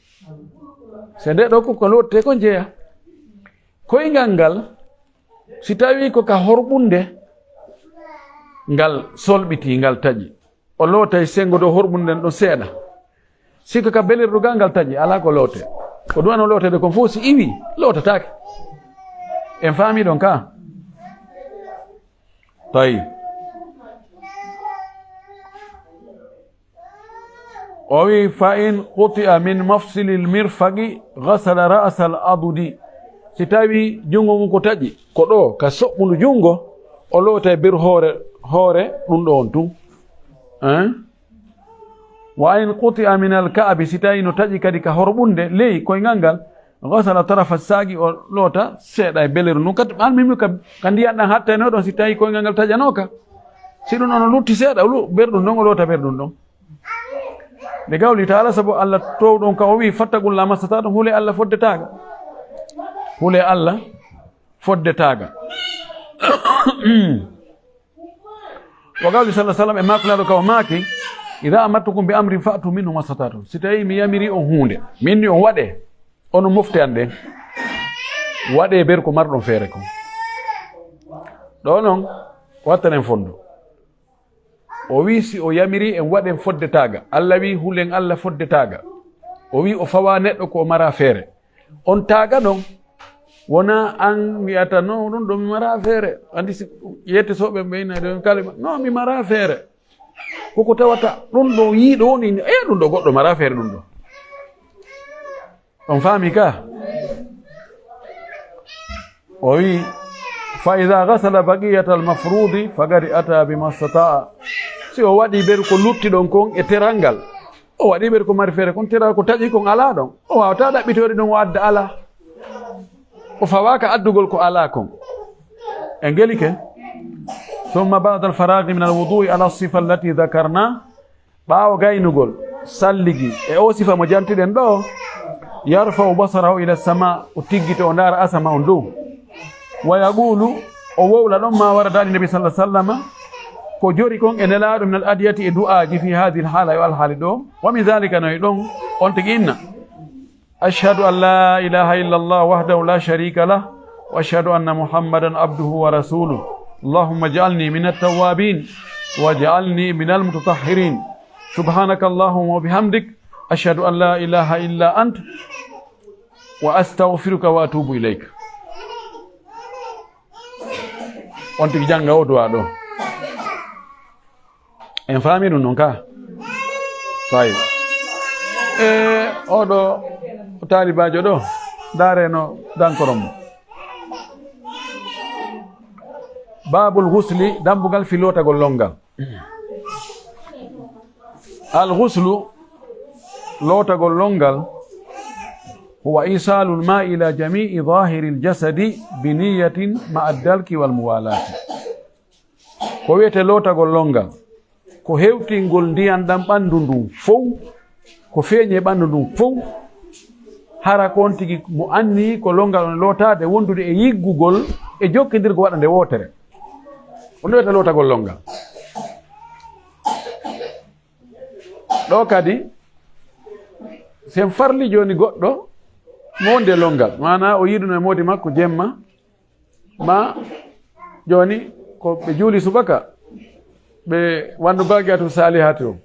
se nde ɗo ko lotte ko jeeya koyngal ngal si tawi ko ka horɓunde ngal solɓiti ngal taƴi o loota e sengo dow horɓunde nden ɗo seeɗa siko ka belirɗugal ngal taƴi ala ko loote ko duwano lootede kon fof si iwi lootatake en faami ɗon ka tawi o wi fa in quti'a min mafsili lmirfaqi gasala ra'sa al adudi si tawi jungo mum ko taƴi ko ɗo ka soɓɓundu jungo o loota e bir hoore ɗum ɗo on tun wa in quti'a min alka'abi si tawi no taƴi kadi ka horɓunde ley koyngal ngal gasala tarafa saagi o loota seeɗa e beleru nun kadi an mimi ka ndiyan ɗan hattano ɗon si tawi koyngal ngal taƴanoka si ɗum ono lutti seeɗa berɗum ɗon o loota berɗum ɗon nde gawli taala sabu Allah towɗon ka o wi fattaqulla masataɗum huule Allah foddetaga huule Allah foddetaga wa gawli sallah sallam e makulaɗo ka o maaki ida amartukum bi amrin fa'tu minhu masatatum si tawi mi yamiri on hunde minni on waɗe ono mofte an ɗen waɗe ber ko marɗon feere kon ɗo noon wattanen fondo o wi si o yamiri en waɗen foddetaga Allah wi hulen Allah foddetaga o wi o fawa neɗɗo ko mara feere on taaga ɗon wona an wiyata non ɗum ɗo mi mara feere andi si yette soɓe ɓeynade kalima non mi mara feere koko tawata ɗum ɗo yiiɗo woni ɗum ɗo goɗɗo mara feere ɗum ɗo on faami ka o wi fa ida gasala baqiyata almafrudi fagadi ata bima stataa si o waɗi ɓer ko lutti ɗon kon e teral ngal o waɗi ɓer ko mari feere kon teral ko taƴi kon ala ɗon o wawata ɗaɓɓitode ɗon o adda ala o fawaka addugol ko ala kon انجليك ثم بعد الفراغ من الوضوء على الصفة التي ذكرنا باو غاينغول سالغي او صفة مجانتين دو يرفع بصره الى السماء وتيغيتو نار اسما ندو ويقول او وولا ما ورد عن النبي صلى الله عليه وسلم ko jori kon en laado min al adiyati e du'aaji fi hadhihi al hala wal hali do wa min dhalika no don on tiginna ashhadu an la ilaha illa allah wahdahu la sharika lah wa ashhadu anna muhammadan abduhu wa rasuluhu allahumma ij'alni min at-tawwabin waj'alni min al-mutatahhirin subhanaka allahumma wa bihamdik ashhadu an la ilaha illa ant wa astaghfiruka wa atubu ilayk on tigi janga o du'a do en faami ɗum noon ka tawi oɗo taalibajo ɗo dareno dankorom babul husli dambugal fi lotagol longal al huslu lotagol longal huwa isalu lma ila jamii dhahiri ljasadi bi niyatin ma addalki wal muwalati ko wiyete lotagol longal ko hewtingol ndiyan ɗam ɓanndu ndun fof ko feeñe ɓanndu ndun fof hara kon tigi mo anni ko longal on lootade wondude e yiggugol e jokkidirgo waɗa nde wootere on wiyata lootagol longal ɗo kadi sen farli joni goɗɗo mo wonde longal mana o yiɗuno e moodi makko jemma ma joni ko ɓe juuli subaka ɓe wandu bagatu salihati o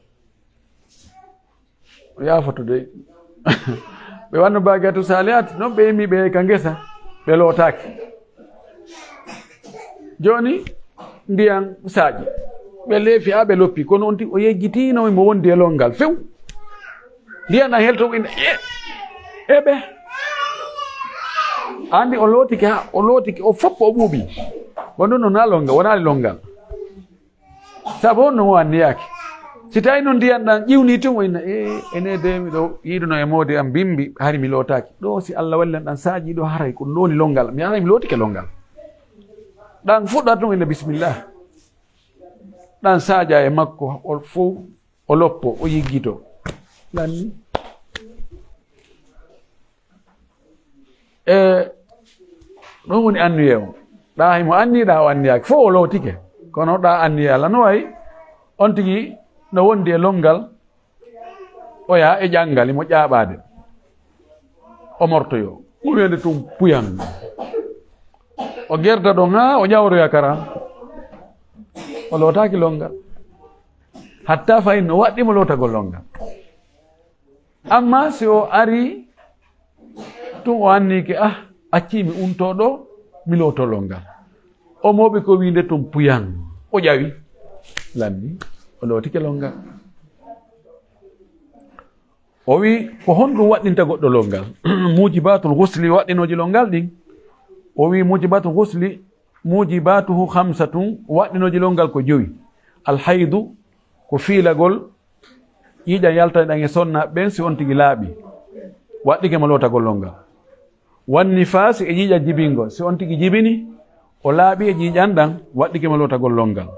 yafoto de ɓe wandu bagatu salihati noon ɓe yimmi ɓe ka ngesa ɓe lootaki joni ndiyan saaƴi ɓe leefi ha ɓe loppi kono on ti o yejjitino mo wondi e longal few ndiyan a helto ina eɓe andi o lootiki ha o lootiki o foppo o ɓuuɓi wondu noon na longal wonali longal sabu on no o anniyaki si tawi noon ndiyan ɗan ƴiwni tun o inna ene de miɗo yiɗuno e moode am bimbi hari mi lootaki ɗo si Allah walli an ɗan saaji ɗo haray ko loni longal mi haray mi lootike longal ɗan fuɗɗat tun inna bisimillah ɗan saaja e makko o fof o loppo o yiggito ɗanni ɗon woni annuye o ɗa haymo anniɗa o anniyaki fof o lootike kono ɗa anni Allah no wayi on tigi no wondi e longal o yaha e ƴangal imo ƴaɓade o mortoyo ɓurede tum puyan o gerda ɗon ha o ƴawroya kara o lootaki longal hatta fayin no waɗɗimo lootagol longal amma si o ari tun o anniki accimi untoɗo mi looto longal o moɓi ko winde tum puyan o ƴawi lammi o lootike longal o wi ko honɗum waɗɗinta goɗɗo longal mujibatul husli waɗɗinoji longal ɗin o wi mujibatul husli mujibatuhu hamsatun waɗɗinoji longal ko 5 alhaydu ko fiilagol ƴiƴan yalta ɗan e sonna ɓen si on tigi laaɓi waɗɗike mo lootagol longal wan nifasi e ƴiƴan jibingol si on tigi jibini o laaɓi e ƴiƴan ɗan waɗɗike mo lootagol longal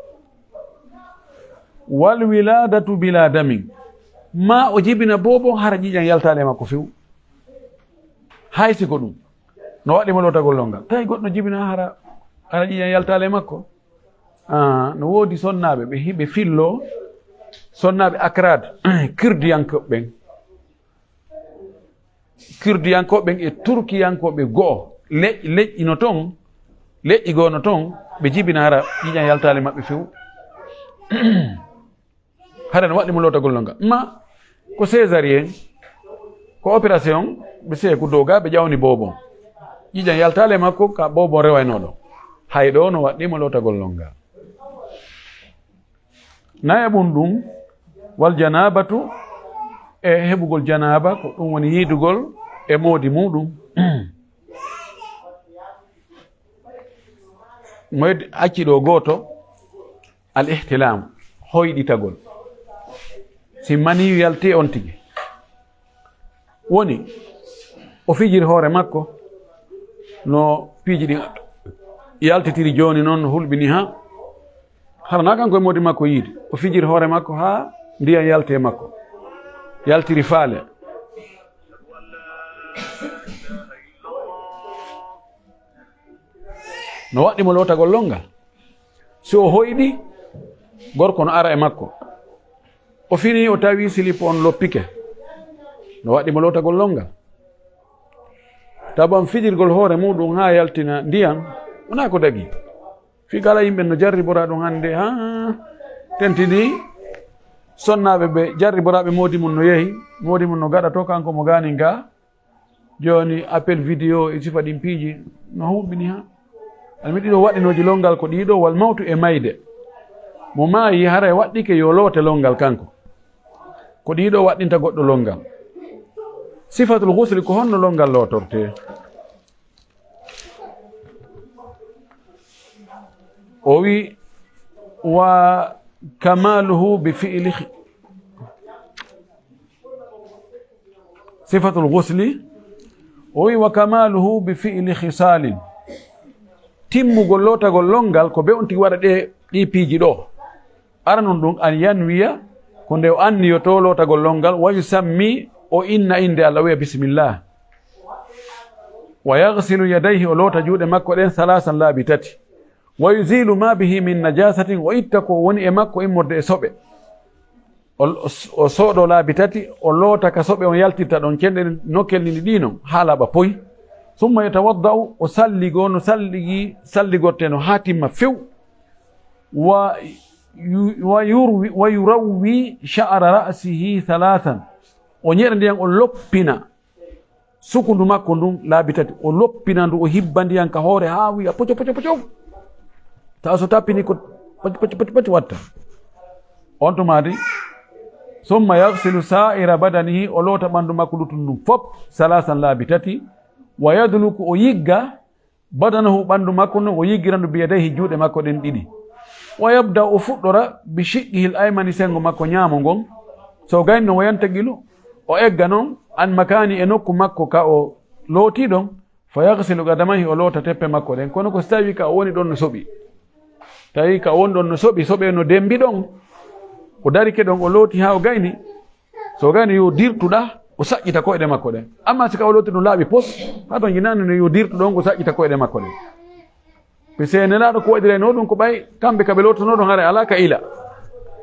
wal wiladatu bila damin ma o jibina bobo hara ƴiƴan yaltade makko few haysi ko ɗum no waɗi mo lootagol longal tawi goɗɗo jibina hara ƴiƴan yaltale makko no woodi sonnaɓe ɓe hiɓe fillo sonnaɓe acrad kurdiyankoɓen e turkiyankoɓe go'o leƴƴino toon leƴƴi goono toon ɓe jibina hara ƴiƴan yaltale maɓɓe few hara no waɗi mo lootagol longal ma ko césarien ko opération ɓe seeku doga ɓe ƴawni bobon ƴiƴan yaltale makko ka bobon rewaynoɗo hay ɗo no waɗɗimo lootagol longal naye ɓum ɗum wal janabatu e heɓugol janaba ko ɗum woni yiidugol e moodi muɗum moyde acciɗo gooto al ihtilam hoyɗitagol si maniyu yalti on tigi woni o fijiri hoore makko no piiji ɗin yaltitiri joni noon hulɓini ha harana kanko e modi makko yiide o fijiri hoore makko ha ndiyam yalte makko yaltiri faale no waɗɗimo lootagol longal si o hoyɗi gorko no ara e makko o fini o tawi silipo on loppike no waɗɗimo lootagol longal tabam fijirgol hoore muɗum ha yaltina ndiyam wona ko dagi fi kala yimɓe no jarribora ɗum hannde ha tentidi sonnaɓe ɓe jarriboraɓe modi mum no yeehi modi mum no gaɗa to kanko mo gani nga joni appel vidéo e sifa ɗin piiji no huɓɓini ha almi ɗiɗo waɗinoji longal ko ɗiɗo wal mawtu e mayde mo maayi hara waɗɗike yo loote longal kanko ko ɗiɗo waɗɗinta goɗɗo longal sifatul ghusli ko honno longal lootorte o wi wa kamaluhu bi fi'li sifatul ghusli o wi wa kamaluhu bi fi'li khisalin timmugol lootagol longal ko be on tigi waɗa ɗi piiji ɗo aranon ɗum an yanwiya ko nde o anniyoto lootagol longal wa yusammi o inna inde Allah wiya bisimillah wa yaghsilu yadayhi o loota juuɗe makko ɗen salasan laabi tati wa yuzilu ma bihi min najasatin o itta ko woni e makko immorde e soɓe o sooɗo laabi tati o loota ka soɓe on yaltirta ɗon cenɗe nokkelnini ɗinon ha laaɓa poy summa yatawadda'u o salligo no salligorte no ha timma few wa yurawwi sha'ra ra'sihi thalathan o ñeɗa ndiyan o loppina sukundu makko ndun laabi tati o loppina ndu o hibba ndiyan ka hoore ha wiya poco poco poco tawa so tappini ko poco watta on to maadi summa yaghsilu sa'ira badanihi o loota ɓandu makko lutun ndun fop salasan laabi tati wa yadluku o yigga badanahu ɓandu makko ndun o yiggirandu biyadayhi juuɗe makko ɗen ɗiɗi wa yabda o fuɗɗora bi shiqqihil aymani sengo makko ñaamo ngon so gayni no wayanta gilu o egga noon an makani e nokku makko ka o looti ɗon fa yaghsilu gadamahi o loota teppe makko ɗen kono ko so tawi ka o woni ɗon no soɓi tawi ka o woni ɗon no soɓi soɓe no dembi ɗon o darike ɗon o looti ha o gayni so gayni yo dirtuɗa o saƴƴita koyɗe makko ɗen amma sika o looti ɗum laaɓi pos ha ton jinani no yo dirtu ɗon o saƴƴita koyɗe makko ɗen ɓe senelaɗo ko waɗira no ɗum ko ɓay kamɓe kaɓe lootonoɗon haara ala ka ila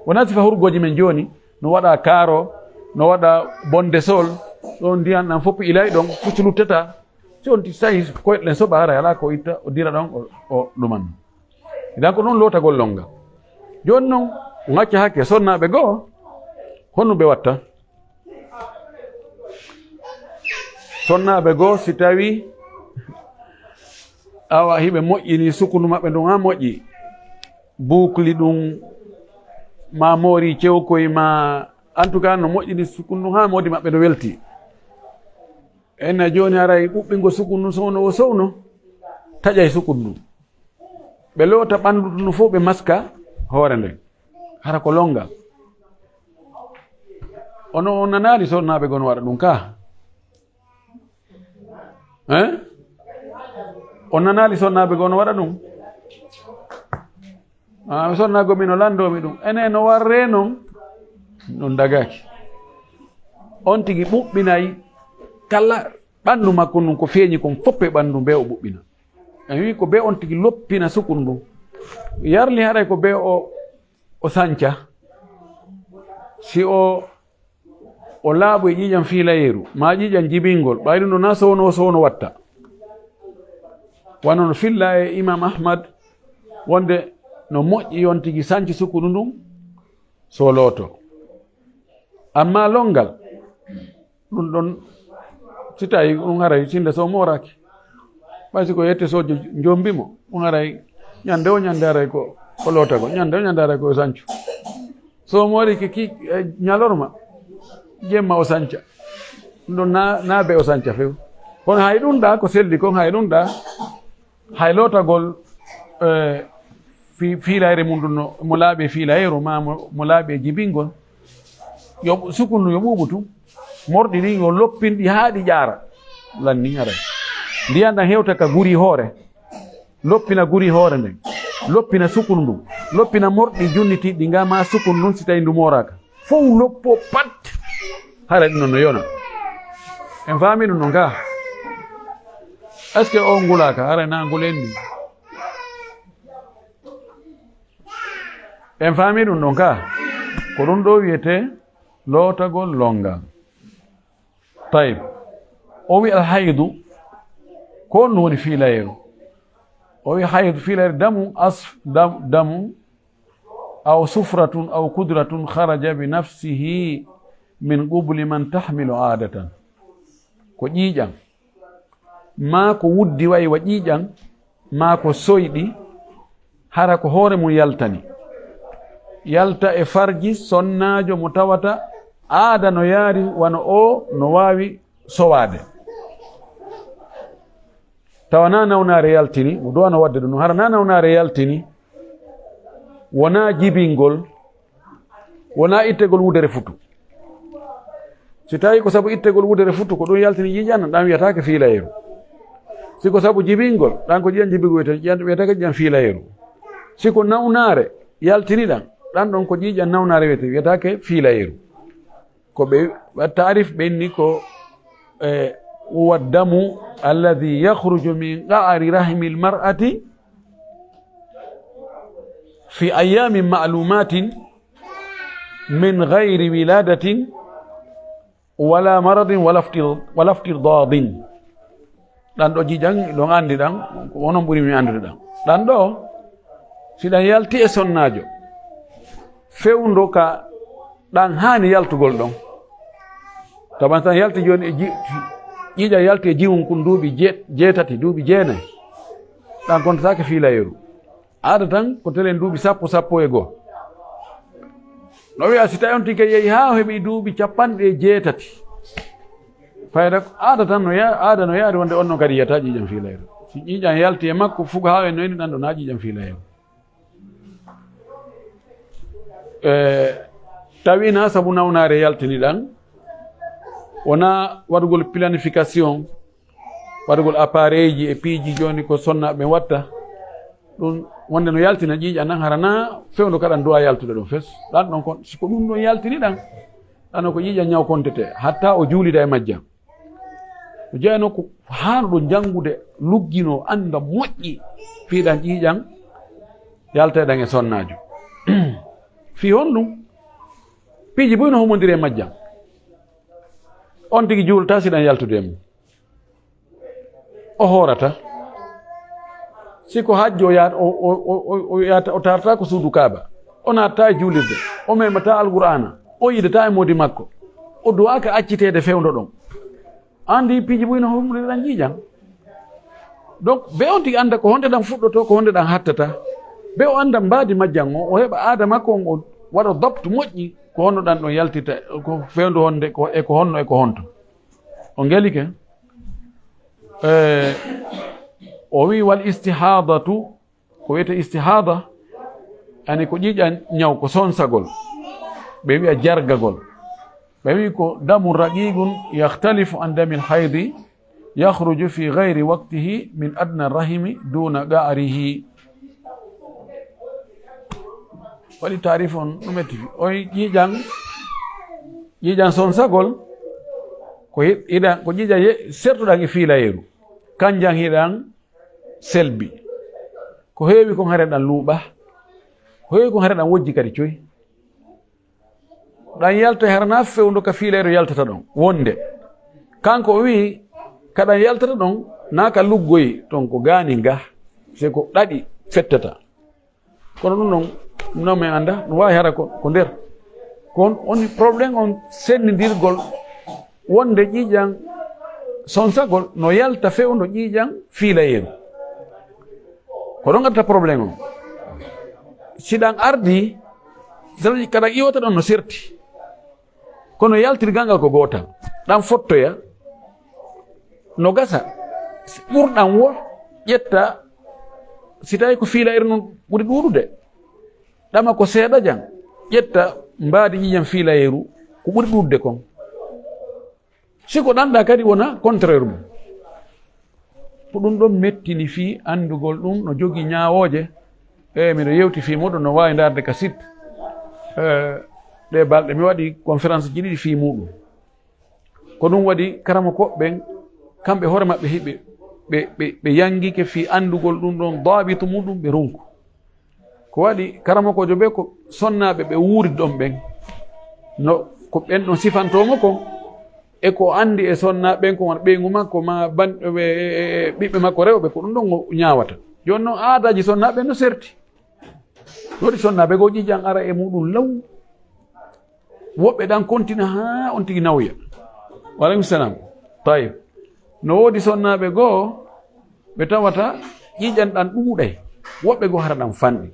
wona sifa hurgoji men joni no waɗa kaaro no waɗa bonde sol ɗon ndiyan ɗan fof ilay ɗon fuccu luttata si on tawi koyɗe ɗen soɓa haara ala ko itta o dira ɗon o ɗuman idan ko ɗon lootagol longa joni noon o gacca hakke sonnaɓe goo honno ɓe watta sonnaɓe goo si tawi awa hiɓe moƴƴini sukundu maɓɓe ndun ha moƴƴi bukli ɗum ma moori cewkoye ma en tout cas no moƴƴini sukundu ha modi maɓɓe no welti enne joni aray ɓuɓɓingo sukundu sowno o sowno taƴay sukundu ɓe loota ɓandu ɗum fof ɓe maska hoore nden hara ko longa ono on nanali sonnaɓe gon waɗa ɗum ka on nanali sonnaɓe gon waɗa ɗum sonnago min o landomi ɗum ene no warre noon ɗum dagaki on tigi ɓuɓɓinayi kala ɓandu makko ndun ko feeñi kon foppe ɓandu be o ɓuɓɓina en wi ko be on tigi loppina sukun ndun yarli haɗay ko be o sanca si o laaɓo e ƴiƴam fiilayeru ma ƴiƴam jibingol ɓayɗum ɗo na sowno watta wano no filla e imam ahmad wonde no moƴƴi yon tigi sanci sukundu ndun so looto amma longal ɗum ɗon si tawi ɗum haray sinde so moraki ɓay si ko yette sojo jombimo ɗum haray ñande o ñande haray ko lootago ñande o ñande haray ko sancu so moriki ki ñalorma jemma o sanca ɗum ɗon na be o sanca few kono hay ɗum ɗa ko selli kon hay ɗum ɗa hay lootagol fiilayre mum ɗum no mo laaɓe fiilayeru ma mo laaɓe jibingol yo sukundu yo ɓuuɓu tum morɗi ɗin yo loppinɗi haa ɗi ƴaara lanni haray ndiyan ɗan hewta ka guri hoore loppina guri hoore nden loppina sukunu ndum loppina morɗi junnitiɗɗi ngama sukunu ndun si tawi ndu moraka fof loppo pat hara ɗum no yona en faami ɗum no nga est ce que o ngulaka hara na ngulenni en faami ɗum ɗon ka ko ɗum ɗo wiyete lootagol longal tayib o wi alhaydu ko on woni fiilayeru o wi haydu fiilayere damu aw sufratun aw kudratun kharaja bi nafsihi min qubli man tahmilu adatan ko ƴiiƴan ma ko wuddi wayi wa ƴiiƴan ma ko soyɗi hara ko hoore mum yaltani yalta e farji sonnajo mo tawata aada no yaari wano o no waawi sowaade tawa na nawnaare yaltini mo duwano wadde ɗum hara na nawnaare yaltini wona jibingol wona ittegol wudere futu si tawi ko sabu ittegol wudere futu ko ɗum yaltini ƴiƴan ɗan wiyatake fiilayeru siko sabu jibingol ɗan ko ƴiƴan jibigo wiyatake ƴiƴan fiilayeru siko nawnaare yaltini ɗan ɗan ɗon ko ƴiƴan nawnaare wiyatake fiilayeru ko ɓe tarif ɓenni ko huwa damu alladi yahruju min qa'ri rahmi lmar'ati fi ayamin ma'lumatin min gayri wiladatin wala maradin wala iftirdadin ɗan ɗo ƴiƴan ɗon andi ɗan wonon ɓuri mi andude ɗan ɗan ɗo si ɗan yalti e sonnajo fewndo ka ɗan haani yaltugol ɗon taban tan yalti joni e ƴiƴa yalti e jiwum kun duuɓi jeetati duuɓi jeenayi ɗan kontatake fiilayeru aada tan ko telen duuɓi sappo e goo no wiya si tawi on tigi yehi haa heɓi duuɓi capanɗe jeetati fayda aada tan aada no yaari wonde on no kadi yiyata ƴiƴam fiilayeru si ƴiƴan yalti e makko fuga haa e noyni ɗan ɗo na ƴiƴam fiilayeru tawi na sabu nawnaare yaltini ɗan wona waɗugol planification waɗugol appareil ji e piiji joni ko sonnaɓe watta ɗum wonde no yaltina ƴiiƴa nan harana fewndo kaɗan duwa yaltude ɗum fes ɗan ɗon kon siko ɗum ɗon yaltini ɗan ɗano ko ƴiiƴa ñaw kontete hatta o juulida e majjam o jeyano ko haano ɗo janngude luggino anda moƴƴi fiiɗan ƴiiƴan yalteɗan e sonnajo fi hon ɗum piiji boy no homodiri e majjam on tigi juulata siɗan yaltude e mum o hoorata siko hajji o yata o tarata ko suudu kaaba o natta e juulirde o memata alqur'ana o yidata e modi makko o duwaka accitede fewndo ɗon andi piiji boy no homodiri ɗan ƴiiƴan donc be on tigi anda ko honde ɗan fuɗɗoto ko honde ɗan hattata be o anda mbaadi majjan o heɓa aada makko on o waɗa dopte moƴƴi ko honno ɗan ɗon yaltita ko fewndu honde ko honno e ko honto o ngelike o wi wal istihadatu ko wiyete istihada ani ko ƴiƴan ñaw ko sonsagol ɓe wiya jargagol ɓe wi ko damu raqiqun yahtalifu an dami lhaydi yahruju fi gayri waqtihi min adna rahimi duna ga'rihi waɗi tarif on ɗum etti oy ƴiƴan sonsagol ko ƴiƴa sertuɗan e fiilayeru kanjan hiɗan selbi ko heewi kon hareɗan luuɓa ko heewi kon hareɗan wojji kadi coyi ɗan yalta harana fewndo ka fiilayeru yaltata ɗon wonde kanko o wi kaɗan yaltata ɗon na ka luggoyi ton ko gaani nga se ko ɗaɗi fettata kono ɗum ɗon non mi anda no wawi hara ko nder kon on probléme on sennidirgol wonde ƴiiƴan sonsagol no yalta fewndo ƴiiƴan fiilayeru ko ɗon gaddata probléme o si ɗan ardi kaɗa iwata ɗon no serti kono yaltirgal ngal ko gootal ɗan fottoya no gasa ɓurɗan wo ƴetta si tawi ko fiilayeru noon ɓuri ɗuuɗude ɗama ko seeɗa jan ƴetta mbaadi ƴiƴam fiilayeru ko ɓuri ɗuuɗde kon siko ɗanɗa kadi wona contraire mum ko ɗum ɗon mettini fii anndugol ɗum no jogii ñaawooje miɗo yewti fii muɗum no waawi ndaarde ka site ɗe balɗe mi waɗi conférence ji ɗiɗi fii muɗum ko ɗum waɗi karama koɓɓen kamɓe hoore maɓɓe hiɓe ɓe yanngike fii anndugol ɗum ɗon daabitu muɗum ɓe runku ko waɗi karama kojo ɓe ko sonnaaɓe ɓe wuuri ɗon ɓen no ko ɓen ɗon sifantoomo kon e ko anndi e sonnaaɓen ko wona ɓeygu makko ma ɓiɓɓe makko rewɓe ko ɗum ɗon o ñaawata jooni noon aadaaji sonnaaɓe no serti waɗi sonnaaɓe goo ƴiƴan ara e muɗum law woɓɓe ɗan kontina haa on tigi nawya waleykum salam tayib no woodi sonnaaɓe goo ɓe tawata ƴiƴan ɗan ɗuuɗay woɓɓe goo hara ɗan fanɗi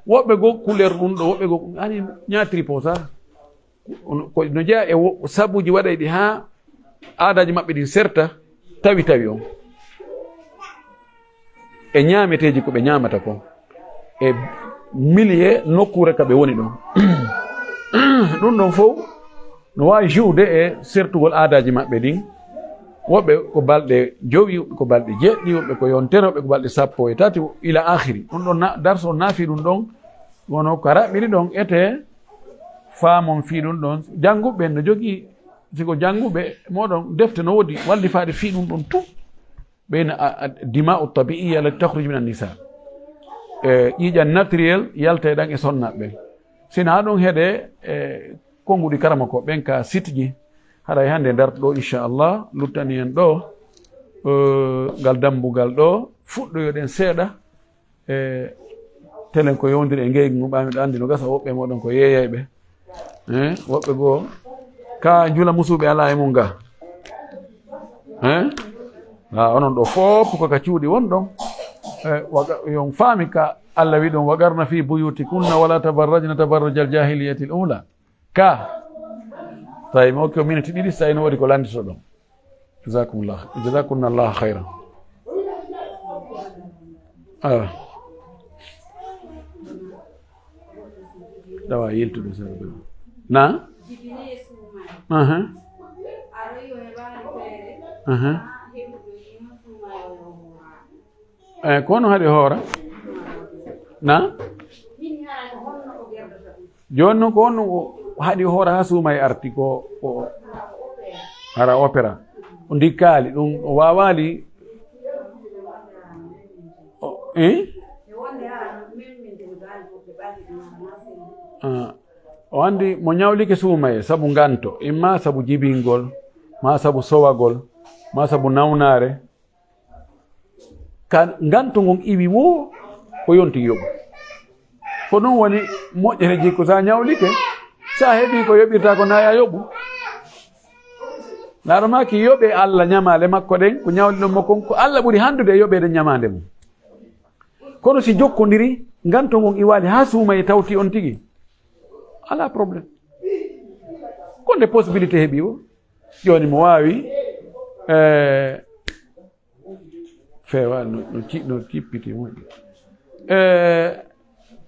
woɓɓe goo couleur ɗum ɗo woɓɓe goo ani ñaatiri po sa ko no jeeya e sabuji waɗay ɗi haa aadaaji maɓɓe ɗin serta tawi on e ñaameteeji ko ɓe ñaamata ko e millier nokkure ka ɓe woni ɗon ɗum ɗon fof no waawi joude e sertugol aadaaji maɓɓe ɗin woɓɓe ko balɗe jowi woɓɓe ko balɗe jeɗɗi woɓɓe ko yontere woɓɓe ko balɗe 13 ila akhiri ɗum ɗon darso naafi ɗum ɗon wono ko raɓɓiri ɗon ete faamon fii ɗum ɗon jannguɓe no jogii siko jannguɓe moɗon defte no woodi walli faade fii ɗum ɗon tout ɓeyna dima u tabiiya allati takhruju min annisa ƴiiƴan naturel yalta ɗan e sonnaɓe sina ha ɗum heeɗe konnguɗi karama ko ɓen ka site ji haɗa hannde darto ɗo inchallah luttani en ɗo ngal dambugal ɗo fuɗɗoyoɗen seeɗa e telen ko yowndiri e ngeygu nguɓami ɗo anndi no gasa woɓɓe moɗon ko yeeyayɓe woɓɓe goo ka jula musuɓe ala e mum ga onon ɗo fof koka cuuɗi won ɗon yon faami ka Allah wi ɗum wagarna fi buyuti kunna wala tabarrajna tabarruja al jahiliyati l ula ka tawi mi hokki o minute ɗiɗi so tawi no waɗi ko landito ɗon jasakumullah hayra ɗawa yiltude sa na kono haɗi hoora na jooni noon ko honno o haɗi hoora haa suuma e arti ko hara opéra o ndikkaali ɗum o waawaali o anndi mo ñawlike suuma e sabu nganto imma sabu jibingol ma sabu sowagol ma sabu nawnaare ka nganto ngon iwi wo ko yonti yoɓu ko ɗum woni moƴƴere jikku sa ñawlike sa heɓi ko yoɓirta ko naya yoɓu laaɗo ma ki yoɓe Allah ñamale makko ɗen ko ñawli ɗon makko ko Allah ɓuri handude e yoɓede ñamande mum kono si jokkodiri nganto ngon iwali ha suuma e tawti on tigi ala probléme ko nde possibilité heeɓi o joni mo wawi feewa no cippiti moƴƴi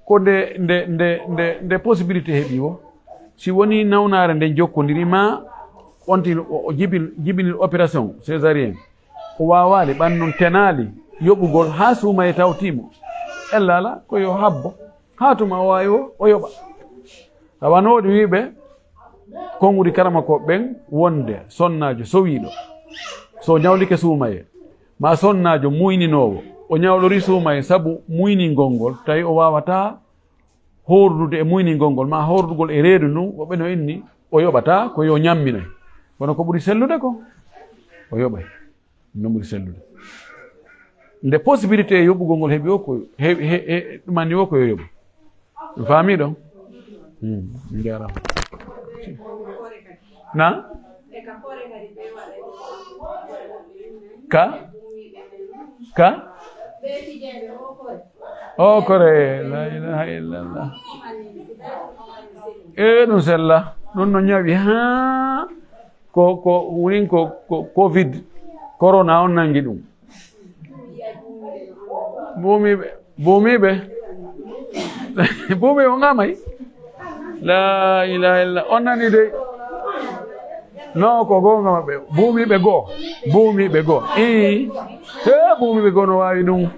ko nde possibilité heeɓi o si woni nawnare nden jokkodiri ma onti o jibinil opération césarien o wawali ɓannun tenali yoɓugol ha suuma e tawtimo ella ala ko yo habbo ha tuma o wawi o yoɓa tawanoɗi wiɓe konngudi karama ko ɓen wonde sonnajo sowiɗo so ñawlike suumaye ma sonnajo muyninowo o ñawlori suumaye sabu muyningol ngol tawi o wawata hordude e muyningol ngol ma hordugol e reedu ndun woɓɓe no inni o yoɓata ko yo ñamminoy kono ko ɓuri sellude ko o yoɓay no ɓuri sellude nde possibilité e yoɓugol ngol heeɓi o ko ɗumani o ko yo yoɓu mi faami ɗon jarama na ka o kore la ilaha illallah ɗum sella ɗum no ñawi ha ko wonin ko covid corona on nangi ɗum buumiɓe buumiɓe o ngamay la ilaha illallah on nani de non ko gonga maɓɓe buumiɓe goo he buumiɓe goo no wawi ɗum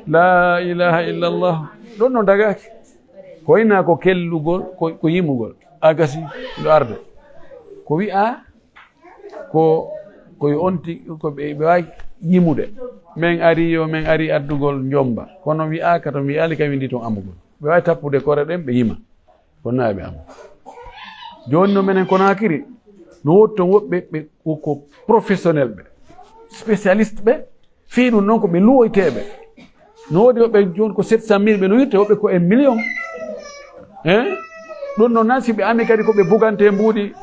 la ilaha illallah ɗon no dagaki ko wayna ko kellugol ko yimugol agasi ɗo arde ko wi'a koye onti ko ɓe wawi yimude min ari addugol jomba kono wi'aka to mi wi'ali kam windi toon amugol ɓe wawi tappude kore ɗen ɓe yima ko naɓe amma joni no minen Konakiri no wodi toon woɓɓe ɓe ko professionnel ɓe spécialiste ɓe fii ɗum noon ko ɓe luwoyteɓe no wodi woɓɓe joni ko 700 000 ɓe no wirte woɓɓe ko 1 million ɗum noon nasi ɓe ami kadi koɓe bugante mbuuɗi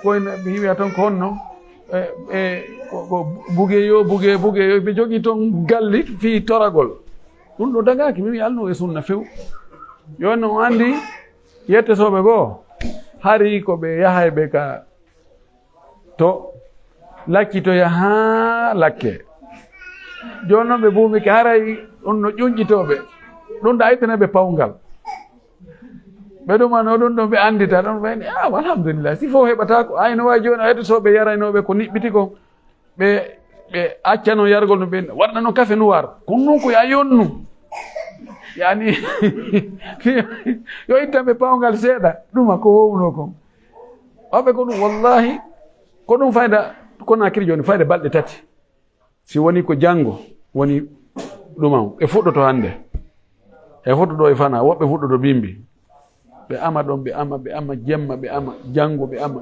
koyno wiya toon ko honno ko bugeyo ɓe jogii toon galli fii toragol ɗum ɗo dagaki mi wi alno e sunna few joni on andi yettotoɓe goo hari ko ɓe yahayɓe ka to lakkitoya haa lakke joni noon ɓe buumike haray ɗum no ƴuƴƴitoɓe ɗum ɗo aytanaɓe pawgal ɓe ɗumano ɗum ɗo ɓe andita ɗon ɓeni alhamdulillah si fof heɓata ko ayno wawi joni a yettotoɓe yaraynoɓe ko niɓɓiti ko ɓe accano yargol no ɓe waɗnano café noir kono noon koye a yonnu yani yo ittanɓe pawgal seeɗa ɗuma ko wowno kon oɓe ko ɗum wallahi ko ɗum fayda Konakiri joni fayda balɗe 3 si woni ko janngo woni ɗuman ɓe fuɗɗoto hannde e fuɗɗoɗo e fana woɓɓe fuɗɗoto bimbi ɓe ama ɗon ɓe ama jemma ɓe ama janngo ɓe ama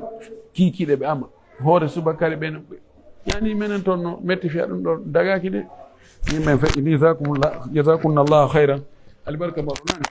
kiikiɗe ɓe ama hoore subakare ɓen yani minen toon no metti fiya ɗum ɗo dagaki de yimɓen feƴƴi jazakumullahu hayran albarka mawɗo nani